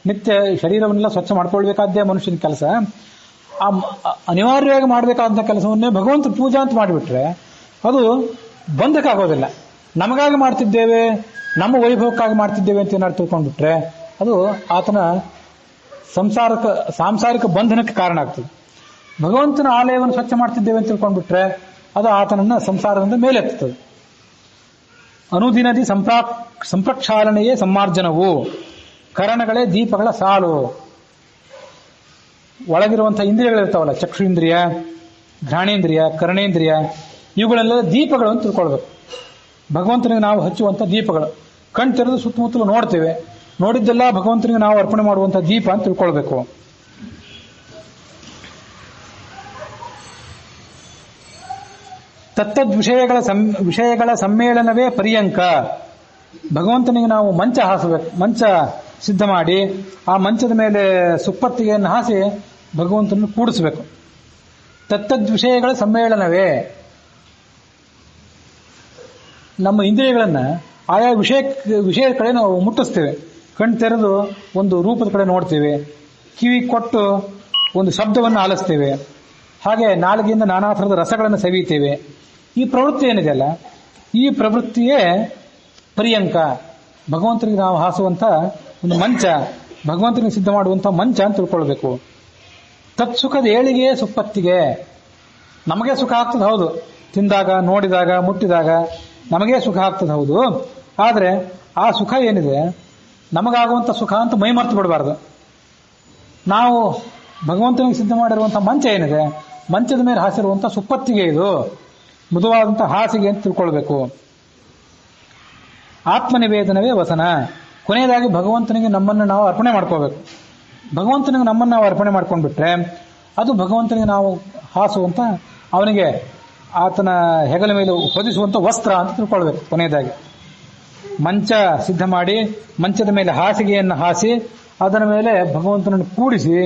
ನಿತ್ಯ ಶರೀರವನ್ನೆಲ್ಲ ಸ್ವಚ್ಛ ಮಾಡ್ಕೊಳ್ಬೇಕಾದ್ದೇ ಮನುಷ್ಯನ ಕೆಲಸ. ಆ ಅನಿವಾರ್ಯವಾಗಿ ಮಾಡಬೇಕಾದಂಥ ಕೆಲಸವನ್ನೇ ಭಗವಂತ ಪೂಜಾ ಅಂತ ಮಾಡಿಬಿಟ್ರೆ ಅದು ಬಂಧಕ್ಕಾಗೋದಿಲ್ಲ. ನಮಗಾಗಿ ಮಾಡ್ತಿದ್ದೇವೆ, ನಮ್ಮ ವೈಭವಕ್ಕಾಗಿ ಮಾಡ್ತಿದ್ದೇವೆ ಅಂತ ಏನಾದ್ರು ತಿಳ್ಕೊಂಡ್ಬಿಟ್ರೆ ಅದು ಆತನ ಸಾಂಸಾರಿಕ ಬಂಧನಕ್ಕೆ ಕಾರಣ ಆಗ್ತದೆ. ಭಗವಂತನ ಆಲಯವನ್ನು ಸ್ವಚ್ಛ ಮಾಡ್ತಿದ್ದೇವೆ ಅಂತ ತಿಳ್ಕೊಂಡ್ಬಿಟ್ರೆ ಅದು ಆತನನ್ನ ಸಂಸಾರದಿಂದ ಮೇಲೆತ್ತುತ್ತದೆ. ಅನುದಿನದಿ ಸಂಪ್ರಕ್ಷಾಲನೆಯೇ ಸಮ್ಮಾರ್ಜನವು. ಕರಣಗಳೇ ದೀಪಗಳ ಸಾಲು. ಒಳಗಿರುವಂತಹ ಇಂದ್ರಿಯಗಳಿರ್ತಾವಲ್ಲ, ಚಕ್ಷುಂದ್ರಿಯ, ಘ್ರಾಣೇಂದ್ರಿಯ, ಕರ್ಣೇಂದ್ರಿಯ, ಇವುಗಳೆಲ್ಲ ದೀಪಗಳು ಅಂತ ತಿಳ್ಕೊಳ್ಬೇಕು. ಭಗವಂತನಿಗೆ ನಾವು ಹಚ್ಚುವಂಥ ದೀಪಗಳು. ಕಣ್ ತೆರೆದು ಸುತ್ತಮುತ್ತಲು ನೋಡ್ತೇವೆ, ನೋಡಿದ್ದೆಲ್ಲ ಭಗವಂತನಿಗೆ ನಾವು ಅರ್ಪಣೆ ಮಾಡುವಂಥ ದೀಪ ಅಂತ ತಿಳ್ಕೊಳ್ಬೇಕು. ತತ್ತದ್ ವಿಷಯಗಳ ಸಮ್ಮೇಳನವೇ ಪರ್ಯಂಕ. ಭಗವಂತನಿಗೆ ನಾವು ಮಂಚ ಹಾಸಬೇಕು. ಮಂಚ ಸಿದ್ಧ ಮಾಡಿ ಆ ಮಂಚದ ಮೇಲೆ ಸುಪ್ಪತ್ತಿಗೆಯನ್ನು ಹಾಸಿ ಭಗವಂತನನ್ನು ಕೂಡಿಸಬೇಕು. ತತ್ತದ್ ವಿಷಯಗಳ ಸಮ್ಮೇಳನವೇ. ನಮ್ಮ ಇಂದ್ರಿಯಗಳನ್ನ ಆಯಾ ವಿಷಯದ ಕಡೆ ನಾವು ಮುಟ್ಟಿಸ್ತೇವೆ. ಕಣ್ ತೆರೆದು ಒಂದು ರೂಪದ ಕಡೆ ನೋಡ್ತೇವೆ, ಕಿವಿ ಕೊಟ್ಟು ಒಂದು ಶಬ್ದವನ್ನು ಆಲಿಸ್ತೇವೆ, ಹಾಗೆ ನಾಲಿಗೆಯಿಂದ ನಾನಾ ಥರದ ರಸಗಳನ್ನು ಸವಿಯುತ್ತೇವೆ. ಈ ಪ್ರವೃತ್ತಿ ಏನಿದೆಯಲ್ಲ, ಈ ಪ್ರವೃತ್ತಿಯೇ ಪರ್ಯಂಕ. ಭಗವಂತನಿಗೆ ನಾವು ಹಾಸುವಂತ ಒಂದು ಮಂಚ, ಭಗವಂತನಿಗೆ ಸಿದ್ಧ ಮಾಡುವಂಥ ಮಂಚ ಅಂತ ತಿಳ್ಕೊಳ್ಬೇಕು. ತತ್ಸುಖದ ಏಳಿಗೆ ಸುಪ್ಪತ್ತಿಗೆ. ನಮಗೆ ಸುಖ ಆಗ್ತದೆ ಹೌದು, ತಿಂದಾಗ, ನೋಡಿದಾಗ, ಮುಟ್ಟಿದಾಗ ನಮಗೇ ಸುಖ ಆಗ್ತದೆ ಹೌದು. ಆದರೆ ಆ ಸುಖ ಏನಿದೆ ನಮಗಾಗುವಂಥ ಸುಖ ಅಂತ ಮೈ ಮರ್ತು ಬಿಡಬಾರ್ದು. ನಾವು ಭಗವಂತನಿಗೆ ಸಿದ್ಧ ಮಾಡಿರುವಂಥ ಮಂಚ ಏನಿದೆ, ಮಂಚದ ಮೇಲೆ ಹಾಸಿರುವಂಥ ಸುಪ್ಪತ್ತಿಗೆ ಇದು ಮೃದುವಾದಂಥ ಹಾಸಿಗೆ ಅಂತ ತಿಳ್ಕೊಳ್ಬೇಕು. ಆತ್ಮನಿವೇದನವೇ ವಸನ. ಕೊನೆಯದಾಗಿ ಭಗವಂತನಿಗೆ ನಮ್ಮನ್ನು ನಾವು ಅರ್ಪಣೆ ಮಾಡ್ಕೋಬೇಕು. ಭಗವಂತನಿಗೆ ನಮ್ಮನ್ನು ನಾವು ಅರ್ಪಣೆ ಮಾಡ್ಕೊಂಡ್ಬಿಟ್ರೆ ಅದು ಭಗವಂತನಿಗೆ ನಾವು ಹಾಸುವಂತ, ಅವನಿಗೆ ಆತನ ಹೆಗಲ ಮೇಲೆ ಹೊದಿಸುವಂತ ವಸ್ತ್ರ ಅಂತ ತಿಳ್ಕೊಳ್ಬೇಕು. ಕೊನೆಯದಾಗಿ ಮಂಚ ಸಿದ್ಧ ಮಾಡಿ ಮಂಚದ ಮೇಲೆ ಹಾಸಿಗೆಯನ್ನು ಹಾಸಿ ಅದರ ಮೇಲೆ ಭಗವಂತನನ್ನು ಕೂಡಿಸಿ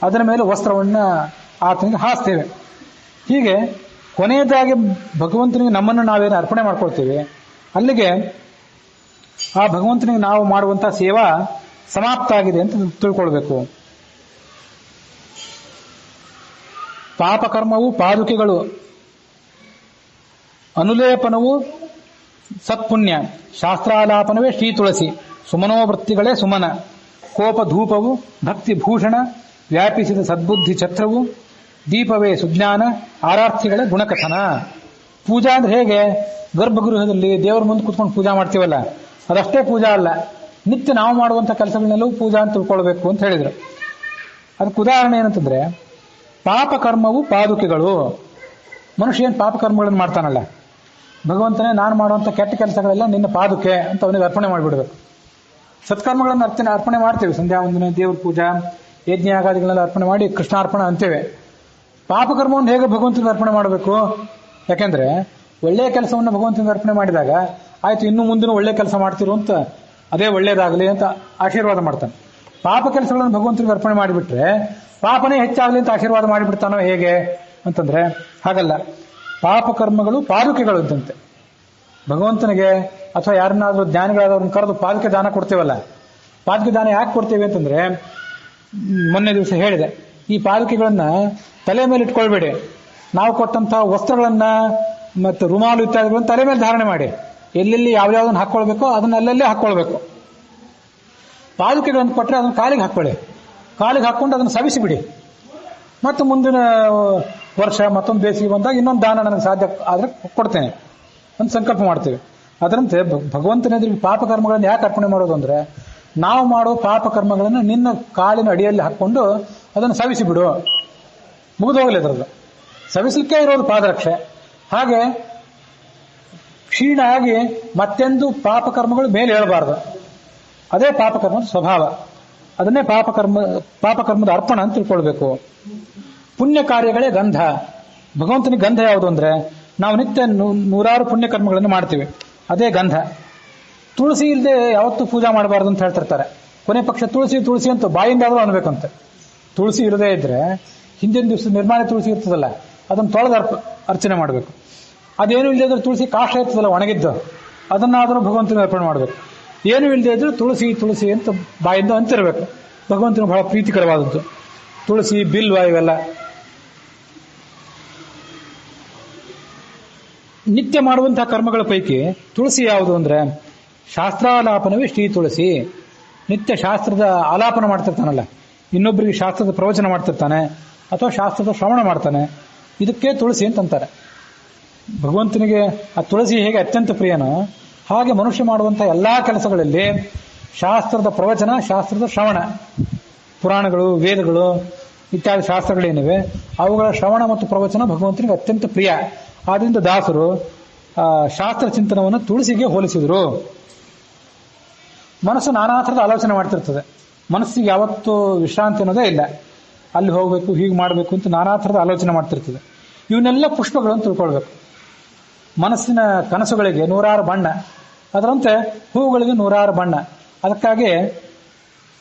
ಅದರ ಮೇಲೆ ವಸ್ತ್ರವನ್ನು ಆತನಿಗೆ ಹಾಸ್ತೇವೆ. ಹೀಗೆ ಕೊನೆಯದಾಗಿ ಭಗವಂತನಿಗೆ ನಮ್ಮನ್ನು ನಾವೇನು ಅರ್ಪಣೆ ಮಾಡ್ಕೊಳ್ತೇವೆ, ಅಲ್ಲಿಗೆ ಆ ಭಗವಂತನಿಗೆ ನಾವು ಮಾಡುವಂತಹ ಸೇವಾ ಸಮಾಪ್ತ ಆಗಿದೆ ಅಂತ ತಿಳ್ಕೊಳ್ಬೇಕು. ಪಾಪಕರ್ಮವು ಪಾದುಕೆಗಳು, ಅನುಲೇಪನವು ಸತ್ಪುಣ್ಯ, ಶಾಸ್ತ್ರಾಲಾಪನವೇ ಶ್ರೀ ತುಳಸಿ, ಸುಮನೋವೃತ್ತಿಗಳೇ ಸುಮನ, ಕೋಪ ಧೂಪವು ಭಕ್ತಿ ಭೂಷಣ, ವ್ಯಾಪಿಸಿದ ಸದ್ಬುದ್ಧಿ ಛತ್ರವು, ದೀಪವೇ ಸುಜ್ಞಾನ, ಆರಾರ್ಥಿಗಳೇ ಗುಣಕಥನ. ಪೂಜಾ ಅಂದ್ರೆ ಹೇಗೆ? ಗರ್ಭಗೃಹದಲ್ಲಿ ದೇವರ ಮುಂದೆ ಕೂತ್ಕೊಂಡು ಪೂಜಾ ಮಾಡ್ತೀವಲ್ಲ, ಅದಷ್ಟೇ ಪೂಜಾ ಅಲ್ಲ, ನಿತ್ಯ ನಾವು ಮಾಡುವಂಥ ಕೆಲಸಗಳನ್ನೆಲ್ಲವೂ ಪೂಜಾ ಅಂತ ತಿಳ್ಕೊಳ್ಬೇಕು ಅಂತ ಹೇಳಿದ್ರು. ಅದಕ್ಕೆ ಉದಾಹರಣೆ ಏನಂತಂದ್ರೆ, ಪಾಪಕರ್ಮವು ಪಾದುಕೆಗಳು. ಮನುಷ್ಯ ಏನು ಪಾಪಕರ್ಮಗಳನ್ನು ಮಾಡ್ತಾನಲ್ಲ, ಭಗವಂತನೇ ನಾನು ಮಾಡುವಂಥ ಕೆಟ್ಟ ಕೆಲಸಗಳೆಲ್ಲ ನಿನ್ನ ಪಾದುಕೆ ಅಂತ ಅವನಿಗೆ ಅರ್ಪಣೆ ಮಾಡಿಬಿಡ್ಬೇಕು. ಸತ್ಕರ್ಮಗಳನ್ನು ಅರ್ಪಣೆ ಮಾಡ್ತೇವೆ. ಸಂಧ್ಯಾ ವಂದನೆ, ದೇವ್ರ ಪೂಜಾ, ಯಜ್ಞಯಾಗಾದಿಗಳನ್ನೆಲ್ಲ ಅರ್ಪಣೆ ಮಾಡಿ ಕೃಷ್ಣಾರ್ಪಣ ಅಂತೇವೆ. ಪಾಪಕರ್ಮವನ್ನು ಹೇಗೆ ಭಗವಂತನಿಗೆ ಅರ್ಪಣೆ ಮಾಡಬೇಕು? ಯಾಕೆಂದ್ರೆ ಒಳ್ಳೆಯ ಕೆಲಸವನ್ನು ಭಗವಂತನಿಗೆ ಅರ್ಪಣೆ ಮಾಡಿದಾಗ ಆಯ್ತು, ಇನ್ನು ಮುಂದಿನ ಒಳ್ಳೆ ಕೆಲಸ ಮಾಡ್ತಿರು ಅಂತ, ಅದೇ ಒಳ್ಳೇದಾಗಲಿ ಅಂತ ಆಶೀರ್ವಾದ ಮಾಡ್ತಾನೆ. ಪಾಪ ಕೆಲಸಗಳನ್ನು ಭಗವಂತನಿಗೆ ಅರ್ಪಣೆ ಮಾಡಿಬಿಟ್ರೆ ಪಾಪನೇ ಹೆಚ್ಚಾಗಲಿ ಅಂತ ಆಶೀರ್ವಾದ ಮಾಡಿಬಿಡ್ತಾನೋ ಹೇಗೆ ಅಂತಂದ್ರೆ ಹಾಗಲ್ಲ. ಪಾಪಕರ್ಮಗಳು ಪಾದುಕೆಗಳು ಇದ್ದಂತೆ. ಭಗವಂತನಿಗೆ ಅಥವಾ ಯಾರನ್ನಾದ್ರೂ ಜ್ಞಾನಿಗಳಾದವ್ರನ್ನ ಕರೆದು ಪಾದುಕೆ ದಾನ ಕೊಡ್ತೇವಲ್ಲ, ಪಾದುಕೆ ದಾನ ಯಾಕೆ ಕೊಡ್ತೇವೆ ಅಂತಂದ್ರೆ, ಮೊನ್ನೆ ದಿವಸ ಹೇಳಿದೆ, ಈ ಪಾದುಕೆಗಳನ್ನ ತಲೆ ಮೇಲೆ ಇಟ್ಕೊಳ್ಬೇಡಿ. ನಾವು ಕೊಟ್ಟಂತಹ ವಸ್ತ್ರಗಳನ್ನ ಮತ್ತು ರುಮಾಲು ಇತ್ಯಾದಿಗಳನ್ನ ತಲೆ ಮೇಲೆ ಧಾರಣೆ ಮಾಡಿ, ಎಲ್ಲೆಲ್ಲಿ ಯಾವ್ಯಾವ್ದನ್ನ ಹಾಕೊಳ್ಬೇಕೋ ಅದನ್ನ ಅಲ್ಲಲ್ಲೇ ಹಾಕೊಳ್ಬೇಕು. ಪಾದುಕೆಗಳನ್ನು ಕೊಟ್ಟರೆ ಅದನ್ನ ಕಾಲಿಗೆ ಹಾಕೊಳ್ಳಿ, ಕಾಲಿಗೆ ಹಾಕೊಂಡು ಅದನ್ನು ಸವಿಸಿಬಿಡಿ. ಮತ್ತು ಮುಂದಿನ ವರ್ಷ ಮತ್ತೊಂದು ಬೇಸಿಗೆ ಬಂದಾಗ ಇನ್ನೊಂದು ದಾನ ನನಗೆ ಸಾಧ್ಯ ಆದ್ರೆ ಕೊಡ್ತೇನೆ ಅಂತ ಸಂಕಲ್ಪ ಮಾಡ್ತೇವೆ. ಅದರಂತೆ ಭಗವಂತನ ಎದುರಿಗೆ ಪಾಪಕರ್ಮಗಳನ್ನು ಯಾಕೆ ಅರ್ಪಣೆ ಮಾಡೋದು ಅಂದ್ರೆ, ನಾವು ಮಾಡೋ ಪಾಪಕರ್ಮಗಳನ್ನು ನಿನ್ನ ಕಾಲಿನ ಅಡಿಯಲ್ಲಿ ಹಾಕೊಂಡು ಅದನ್ನು ಸವಿಸಿಬಿಡು, ಮುಗಿದು ಹೋಗಲಿ. ಅದರದ್ದು ಸವಿಸಲಿಕ್ಕೆ ಇರೋದು ಪಾದರಕ್ಷೆ. ಹಾಗೆ ಕ್ಷೀಣ ಆಗಿ ಮತ್ತೆಂದು ಪಾಪಕರ್ಮಗಳು ಮೇಲೆ ಹೇಳಬಾರದು. ಅದೇ ಪಾಪಕರ್ಮದ ಸ್ವಭಾವ. ಅದನ್ನೇ ಪಾಪಕರ್ಮದ ಅರ್ಪಣ ಅಂತ ತಿಳ್ಕೊಳ್ಬೇಕು. ಪುಣ್ಯ ಕಾರ್ಯಗಳೇ ಗಂಧ. ಭಗವಂತನಿಗೆ ಗಂಧ ಯಾವುದು ಅಂದ್ರೆ, ನಾವು ನಿತ್ಯ ನೂರಾರು ಪುಣ್ಯಕರ್ಮಗಳನ್ನು ಮಾಡ್ತೀವಿ, ಅದೇ ಗಂಧ. ತುಳಸಿ ಇಲ್ಲದೆ ಯಾವತ್ತೂ ಪೂಜಾ ಮಾಡಬಾರ್ದು ಅಂತ ಹೇಳ್ತಿರ್ತಾರೆ. ಕೊನೆ ಪಕ್ಷ ತುಳಸಿ ಅಂತ ಬಾಯಿಂದಾದ್ರೂ ಅನ್ಬೇಕಂತೆ. ತುಳಸಿ ಇರದೇ ಇದ್ರೆ ಹಿಂದಿನ ದಿವಸ ನಿರ್ಮಾಣ ತುಳಸಿ ಇರ್ತದಲ್ಲ, ಅದನ್ನು ತೊಳೆದು ಅರ್ಚನೆ ಮಾಡಬೇಕು. ಅದೇನು ಇಲ್ಲದೆ ಇದ್ರೆ ತುಳಸಿ ಕಾಷ್ಟ ಇರ್ತದಲ್ಲ ಒಣಗಿದ್ದು, ಅದನ್ನಾದರೂ ಭಗವಂತನಿಗೆ ಅರ್ಪಣೆ ಮಾಡಬೇಕು. ಏನು ಇಲ್ಲದೆ ಇದ್ರೆ ತುಳಸಿ ಅಂತ ಬಾಯಿಂದ ಅಂತಿರಬೇಕು. ಭಗವಂತನಿಗೆ ಬಹಳ ಪ್ರೀತಿಕರವಾದದ್ದು ತುಳಸಿ, ಬಿಲ್ವ ಇವೆಲ್ಲ. ನಿತ್ಯ ಮಾಡುವಂತಹ ಕರ್ಮಗಳ ಪೈಕಿ ತುಳಸಿ ಯಾವುದು ಅಂದ್ರೆ, ಶಾಸ್ತ್ರಾಲಾಪನವೇ ಶ್ರೀ ತುಳಸಿ. ನಿತ್ಯ ಶಾಸ್ತ್ರದ ಆಲಾಪನ ಮಾಡ್ತಿರ್ತಾನಲ್ಲ, ಇನ್ನೊಬ್ಬರಿಗೆ ಶಾಸ್ತ್ರದ ಪ್ರವಚನ ಮಾಡ್ತಿರ್ತಾನೆ ಅಥವಾ ಶಾಸ್ತ್ರದ ಶ್ರವಣ ಮಾಡ್ತಾನೆ, ಇದಕ್ಕೆ ತುಳಸಿ ಅಂತಂತಾರೆ. ಭಗವಂತನಿಗೆ ಆ ತುಳಸಿ ಹೇಗೆ ಅತ್ಯಂತ ಪ್ರಿಯನೋ ಹಾಗೆ ಮನುಷ್ಯ ಮಾಡುವಂತಹ ಎಲ್ಲಾ ಕೆಲಸಗಳಲ್ಲಿ ಶಾಸ್ತ್ರದ ಪ್ರವಚನ, ಶಾಸ್ತ್ರದ ಶ್ರವಣ, ಪುರಾಣಗಳು, ವೇದಗಳು ಇತ್ಯಾದಿ ಶಾಸ್ತ್ರಗಳೇನಿವೆ ಅವುಗಳ ಶ್ರವಣ ಮತ್ತು ಪ್ರವಚನ ಭಗವಂತನಿಗೆ ಅತ್ಯಂತ ಪ್ರಿಯ. ಆದ್ರಿಂದ ದಾಸರು ಶಾಸ್ತ್ರ ಚಿಂತನವನ್ನು ತುಳಸಿಗೆ ಹೋಲಿಸಿದರು. ಮನಸ್ಸು ನಾನಾ ಥರದ ಆಲೋಚನೆ ಮಾಡ್ತಿರ್ತದೆ. ಮನಸ್ಸಿಗೆ ಯಾವತ್ತೂ ವಿಶ್ರಾಂತಿ ಅನ್ನೋದೇ ಇಲ್ಲ. ಅಲ್ಲಿ ಹೋಗಬೇಕು, ಹೀಗೆ ಮಾಡಬೇಕು ಅಂತ ನಾನಾ ಥರದ ಆಲೋಚನೆ ಮಾಡ್ತಿರ್ತದೆ. ಇವನ್ನೆಲ್ಲ ಪುಷ್ಪಗಳನ್ನು ತಿಳ್ಕೊಳ್ಬೇಕು. ಮನಸ್ಸಿನ ಕನಸುಗಳಿಗೆ ನೂರಾರು ಬಣ್ಣ, ಅದರಂತೆ ಹೂಗಳಿಗೆ ನೂರಾರು ಬಣ್ಣ. ಅದಕ್ಕಾಗಿ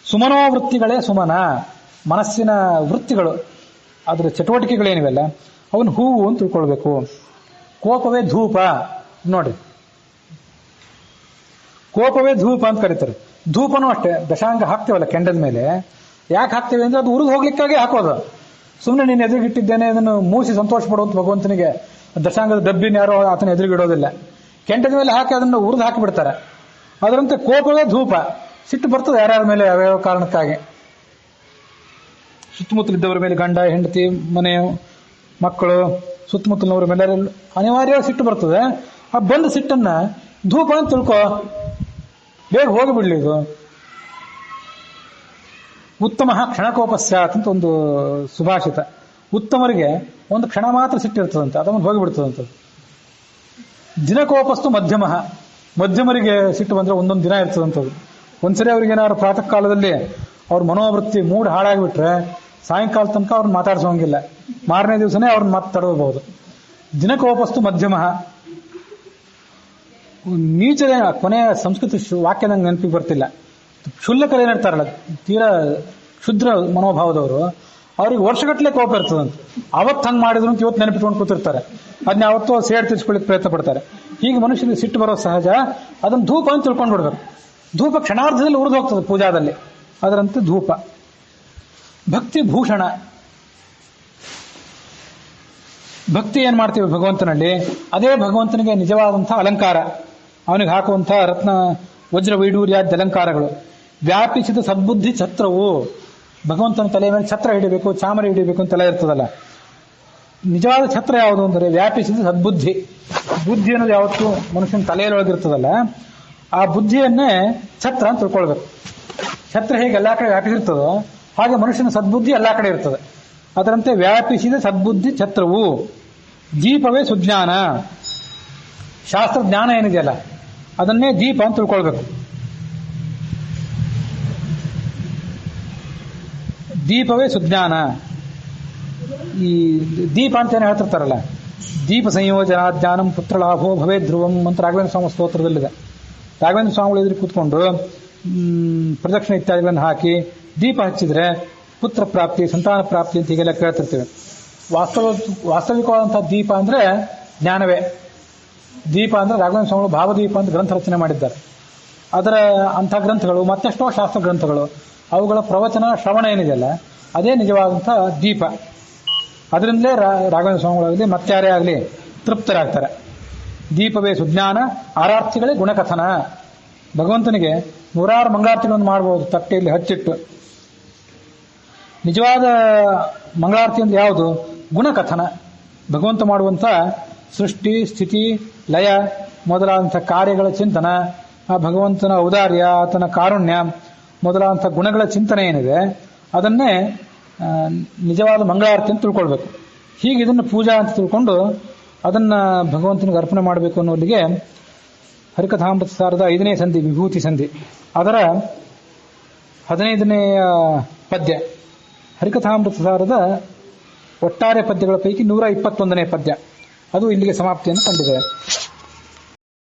ಸುಮನೋವೃತ್ತಿಗಳೇ ಸುಮನ. ಮನಸ್ಸಿನ ವೃತ್ತಿಗಳು, ಅದರ ಚಟುವಟಿಕೆಗಳೇನಿವೆಲ್ಲ ಅವನು ಹೂವು ಅಂತ ತಿಳ್ಕೊಳ್ಬೇಕು. ಕೋಪವೇ ಧೂಪ. ನೋಡ್ರಿ, ಕೋಪವೇ ಧೂಪ ಅಂತ ಕರೀತಾರೆ. ಧೂಪನೂ ಅಷ್ಟೇ, ದಶಾಂಗ ಹಾಕ್ತೇವಲ್ಲ ಕೆಂಡದ ಮೇಲೆ, ಯಾಕೆ ಹಾಕ್ತೇವೆ ಅಂದ್ರೆ ಅದು ಉರಿದು ಹೋಗ್ಲಿಕ್ಕಾಗಿ ಹಾಕೋದು. ಸುಮ್ಮನೆ ನೀನು ಎದುರಿಗಿಟ್ಟಿದ್ದೇನೆ ಅದನ್ನು ಮೂಸಿ ಸಂತೋಷ ಪಡುವಂತ ಭಗವಂತನಿಗೆ ದಶಾಂಗದ ಡಬ್ಬಿನ ಯಾರೋ ಆತನ ಎದುರಿಗಿಡೋದಿಲ್ಲ. ಕೆಂಡದ ಮೇಲೆ ಹಾಕಿ ಅದನ್ನು ಉರಿದು ಹಾಕಿಬಿಡ್ತಾರೆ. ಅದರಂತೆ ಕೋಪವೇ ಧೂಪ. ಸಿಟ್ಟು ಬರ್ತದೆ ಯಾರ್ಯಾರ ಮೇಲೆ ಯಾವ್ಯಾವ ಕಾರಣಕ್ಕಾಗಿ. ಸುತ್ತಮುತ್ತಲಿದ್ದವರ ಮೇಲೆ, ಗಂಡ ಹೆಂಡತಿ, ಮನೆ ಮಕ್ಕಳು, ಸುತ್ತಮುತ್ತಲಿನವರ ಮೇಲೆ ಅನಿವಾರ್ಯ ಸಿಟ್ಟು ಬರ್ತದೆ. ಆ ಬಂದ ಸಿಟ್ಟನ್ನ ಧೂಪ ಅಂತ ತಿಳ್ಕೊ, ಬೇಗ ಹೋಗಿಬಿಡ್ಲಿ. ಇದು ಉತ್ತಮ ಕ್ಷಣಕೋಪ ಸ್ಯಾತ್ ಅಂತ ಒಂದು ಸುಭಾಷಿತ. ಉತ್ತಮರಿಗೆ ಒಂದು ಕ್ಷಣ ಮಾತ್ರ ಸಿಟ್ಟಿರ್ತದಂತೆ, ಅದನ್ನು ಹೋಗಿಬಿಡ್ತದಂತ. ದಿನಕೋಪಸ್ತು ಮಧ್ಯಮ. ಮಧ್ಯಮರಿಗೆ ಸಿಟ್ಟು ಬಂದ್ರೆ ಒಂದೊಂದು ದಿನ ಇರ್ತದಂಥದ್ದು. ಒಂದ್ಸರಿ ಅವ್ರಿಗೆ ಏನಾದ್ರು ಪ್ರಾತಃ ಕಾಲದಲ್ಲಿ ಅವ್ರ ಮನೋವೃತ್ತಿ ಮೂಡ್ ಹಾಳಾಗಿಬಿಟ್ರೆ ಸಾಯಂಕಾಲ ತನಕ ಅವ್ರನ್ನ ಮಾತಾಡಿಸೋಂಗಿಲ್ಲ. ಮಾರನೇ ದಿವಸನೇ ಅವ್ರನ್ನ ಮಾತಾಡಬಹುದು. ದಿನಕೋಪಸ್ತು ಮಧ್ಯಮ. ನೀಚದ ಕೊನೆಯ ಸಂಸ್ಕೃತ ವಾಕ್ಯ ನಂಗೆ ನೆನಪಿಗೆ ಬರ್ತಿಲ್ಲ. ಕ್ಷುಲ್ಲಕರು ಏನಿರ್ತಾರಲ್ಲ, ತೀರಾ ಕ್ಷುದ್ರ ಮನೋಭಾವದವರು, ಅವ್ರಿಗೆ ವರ್ಷಗಟ್ಟಲೆ ಕೋಪ ಇರ್ತದಂತ. ಅವತ್ತು ಹಂಗೆ ಮಾಡಿದ್ರು ಅಂತ ಇವತ್ತು ನೆನಪಿಟ್ಕೊಂಡು ಕೂತಿರ್ತಾರೆ. ಅದನ್ನ ಯಾವತ್ತೂ ಸೇಡ್ ತಿರ್ಸ್ಕೊಳ್ಳಿಕ್ಕೆ ಪ್ರಯತ್ನ ಪಡ್ತಾರೆ. ಹೀಗೆ ಮನುಷ್ಯನಿಗೆ ಸಿಟ್ಟು ಬರೋದು ಸಹಜ. ಅದನ್ನು ಧೂಪ ಅಂತ ತಿಳ್ಕೊಂಡು ಬಿಡ್ಬೇಕು. ಧೂಪ ಕ್ಷಣಾರ್ಧದಲ್ಲಿ ಉರಿದು ಹೋಗ್ತದೆ ಪೂಜಾದಲ್ಲಿ, ಅದರಂತೆ ಧೂಪ. ಭಕ್ತಿ ಭೂಷಣ. ಭಕ್ತಿ ಏನ್ ಮಾಡ್ತೀವಿ ಭಗವಂತನಲ್ಲಿ, ಅದೇ ಭಗವಂತನಿಗೆ ನಿಜವಾದಂತಹ ಅಲಂಕಾರ. ಅವನಿಗೆ ಹಾಕುವಂತಹ ರತ್ನ ವಜ್ರ ವೈಡೂರ್ಯಾದ ಅಲಂಕಾರಗಳು. ವ್ಯಾಪಿಸಿದ ಸದ್ಬುದ್ಧಿ ಛತ್ರವು. ಭಗವಂತನ ತಲೆ ಮೇಲೆ ಛತ್ರ ಹಿಡಿಬೇಕು, ಚಾಮರ ಹಿಡಿಬೇಕು ಅಂತೆಲ್ಲ ಇರ್ತದಲ್ಲ. ನಿಜವಾದ ಛತ್ರ ಯಾವುದು ಅಂದರೆ ವ್ಯಾಪಿಸಿದ ಸದ್ಬುದ್ಧಿ. ಬುದ್ಧಿ ಅನ್ನೋದು ಯಾವತ್ತು ಮನುಷ್ಯನ ತಲೆಯೊಳಗಿರ್ತದಲ್ಲ, ಆ ಬುದ್ಧಿಯನ್ನೇ ಛತ್ರ ಅಂತ ತಿಳ್ಕೊಳ್ಬೇಕು. ಛತ್ರ ಹೇಗೆ ಎಲ್ಲಾ ಕಡೆ ವ್ಯಾಪಿಸಿರ್ತದೋ ಹಾಗೆ ಮನುಷ್ಯನ ಸದ್ಬುದ್ಧಿ ಎಲ್ಲಾ ಕಡೆ ಇರ್ತದೆ. ಅದರಂತೆ ವ್ಯಾಪಿಸಿದ ಸದ್ಬುದ್ಧಿ ಛತ್ರವು. ದೀಪವೇ ಸುಜ್ಞಾನ. ಶಾಸ್ತ್ರ ಜ್ಞಾನ ಏನಿದೆಯಲ್ಲ ಅದನ್ನೇ ದೀಪ ಅಂತ ತಿಳ್ಕೊಳ್ಬೇಕು. ದೀಪವೇ ಸುಜ್ಞಾನ. ಈ ದೀಪ ಅಂತ ಏನು ಹೇಳ್ತಿರ್ತಾರಲ್ಲ, ದೀಪ ಸಂಯೋಜನ ಜ್ಞಾನಂ ಪುತ್ರಲಾಭೋ ಭವೇ ಧ್ರುವಂ ಅಂತ ರಾಘವೇಂದ್ರ ಸ್ವಾಮಿ ಸ್ತೋತ್ರದಲ್ಲಿದೆ. ರಾಘವೇಂದ್ರ ಸ್ವಾಮಿಗಳು ಎದುರು ಕೂತ್ಕೊಂಡು ಪ್ರದಕ್ಷಿಣೆ ಇತ್ಯಾದಿಗಳನ್ನು ಹಾಕಿ ದೀಪ ಹಚ್ಚಿದ್ರೆ ಪುತ್ರ ಪ್ರಾಪ್ತಿ, ಸಂತಾನ ಪ್ರಾಪ್ತಿ ಅಂತ ಹೀಗೆಲ್ಲ ಕೇಳ್ತಿರ್ತೇವೆ. ವಾಸ್ತವಿಕವಾದಂತಹ ದೀಪ ಅಂದ್ರೆ ಜ್ಞಾನವೇ. ದೀಪ ಅಂದ್ರೆ ರಾಘವೇಂದ್ರ ಸ್ವಾಮಿಗಳು ಭಾವದೀಪ ಅಂತ ಗ್ರಂಥ ರಚನೆ ಮಾಡಿದ್ದಾರೆ. ಅದರ ಅಂಥ ಗ್ರಂಥಗಳು ಮತ್ತೆಷ್ಟೋ ಶಾಸ್ತ್ರ ಗ್ರಂಥಗಳು, ಅವುಗಳ ಪ್ರವಚನ ಶ್ರವಣ ಏನಿದೆಯಲ್ಲ ಅದೇ ನಿಜವಾದಂಥ ದೀಪ. ಅದರಿಂದಲೇ ರಾಘವೇಂದ್ರ ಸ್ವಾಮಿಗಳಾಗಲಿ ಮತ್ತಾರೇ ಆಗಲಿ ತೃಪ್ತರಾಗ್ತಾರೆ. ದೀಪವೇ ಸುಜ್ಞಾನ, ಆರಾರ್ತಿಗಳೇ ಗುಣಕಥನ. ಭಗವಂತನಿಗೆ 106 ಮಂಗಳಾರತಿಗಳನ್ನು ಮಾಡಬಹುದು ತಟ್ಟೆಯಲ್ಲಿ ಹಚ್ಚಿಟ್ಟು. ನಿಜವಾದ ಮಂಗಳಾರತಿ ಅಂದ್ರೆ ಯಾವುದು? ಗುಣಕಥನ. ಭಗವಂತ ಮಾಡುವಂಥ ಸೃಷ್ಟಿ, ಸ್ಥಿತಿ, ಲಯ ಮೊದಲಾದಂಥ ಕಾರ್ಯಗಳ ಚಿಂತನ, ಆ ಭಗವಂತನ ಔದಾರ್ಯ, ಆತನ ಕಾರುಣ್ಯ ಮೊದಲಾದಂಥ ಗುಣಗಳ ಚಿಂತನೆ ಏನಿದೆ ಅದನ್ನೇ ನಿಜವಾದ ಮಂಗಳಾರತಿ ಅಂತ ತಿಳ್ಕೊಳ್ಬೇಕು. ಹೀಗೆ ಇದನ್ನು ಪೂಜಾ ಅಂತ ತಿಳ್ಕೊಂಡು ಅದನ್ನ ಭಗವಂತನಿಗೆ ಅರ್ಪಣೆ ಮಾಡಬೇಕು ಅನ್ನೋಲ್ಲಿಗೆ ಹರಿಕಥಾಮೃತ ಸಾರದ 5ನೇ ಸಂಧಿ ವಿಭೂತಿ ಸಂಧಿ, ಅದರ 15ನೇ ಪದ್ಯ. ಹರಿಕಥಾಮೃತ ಸಾರದ ಒಟ್ಟಾರೆ ಪದ್ಯಗಳ ಪೈಕಿ 121ನೇ ಪದ್ಯ ಅದು ಇಲ್ಲಿಗೆ ಸಮಾಪ್ತಿಯನ್ನು ಕಂಡಿದೆ.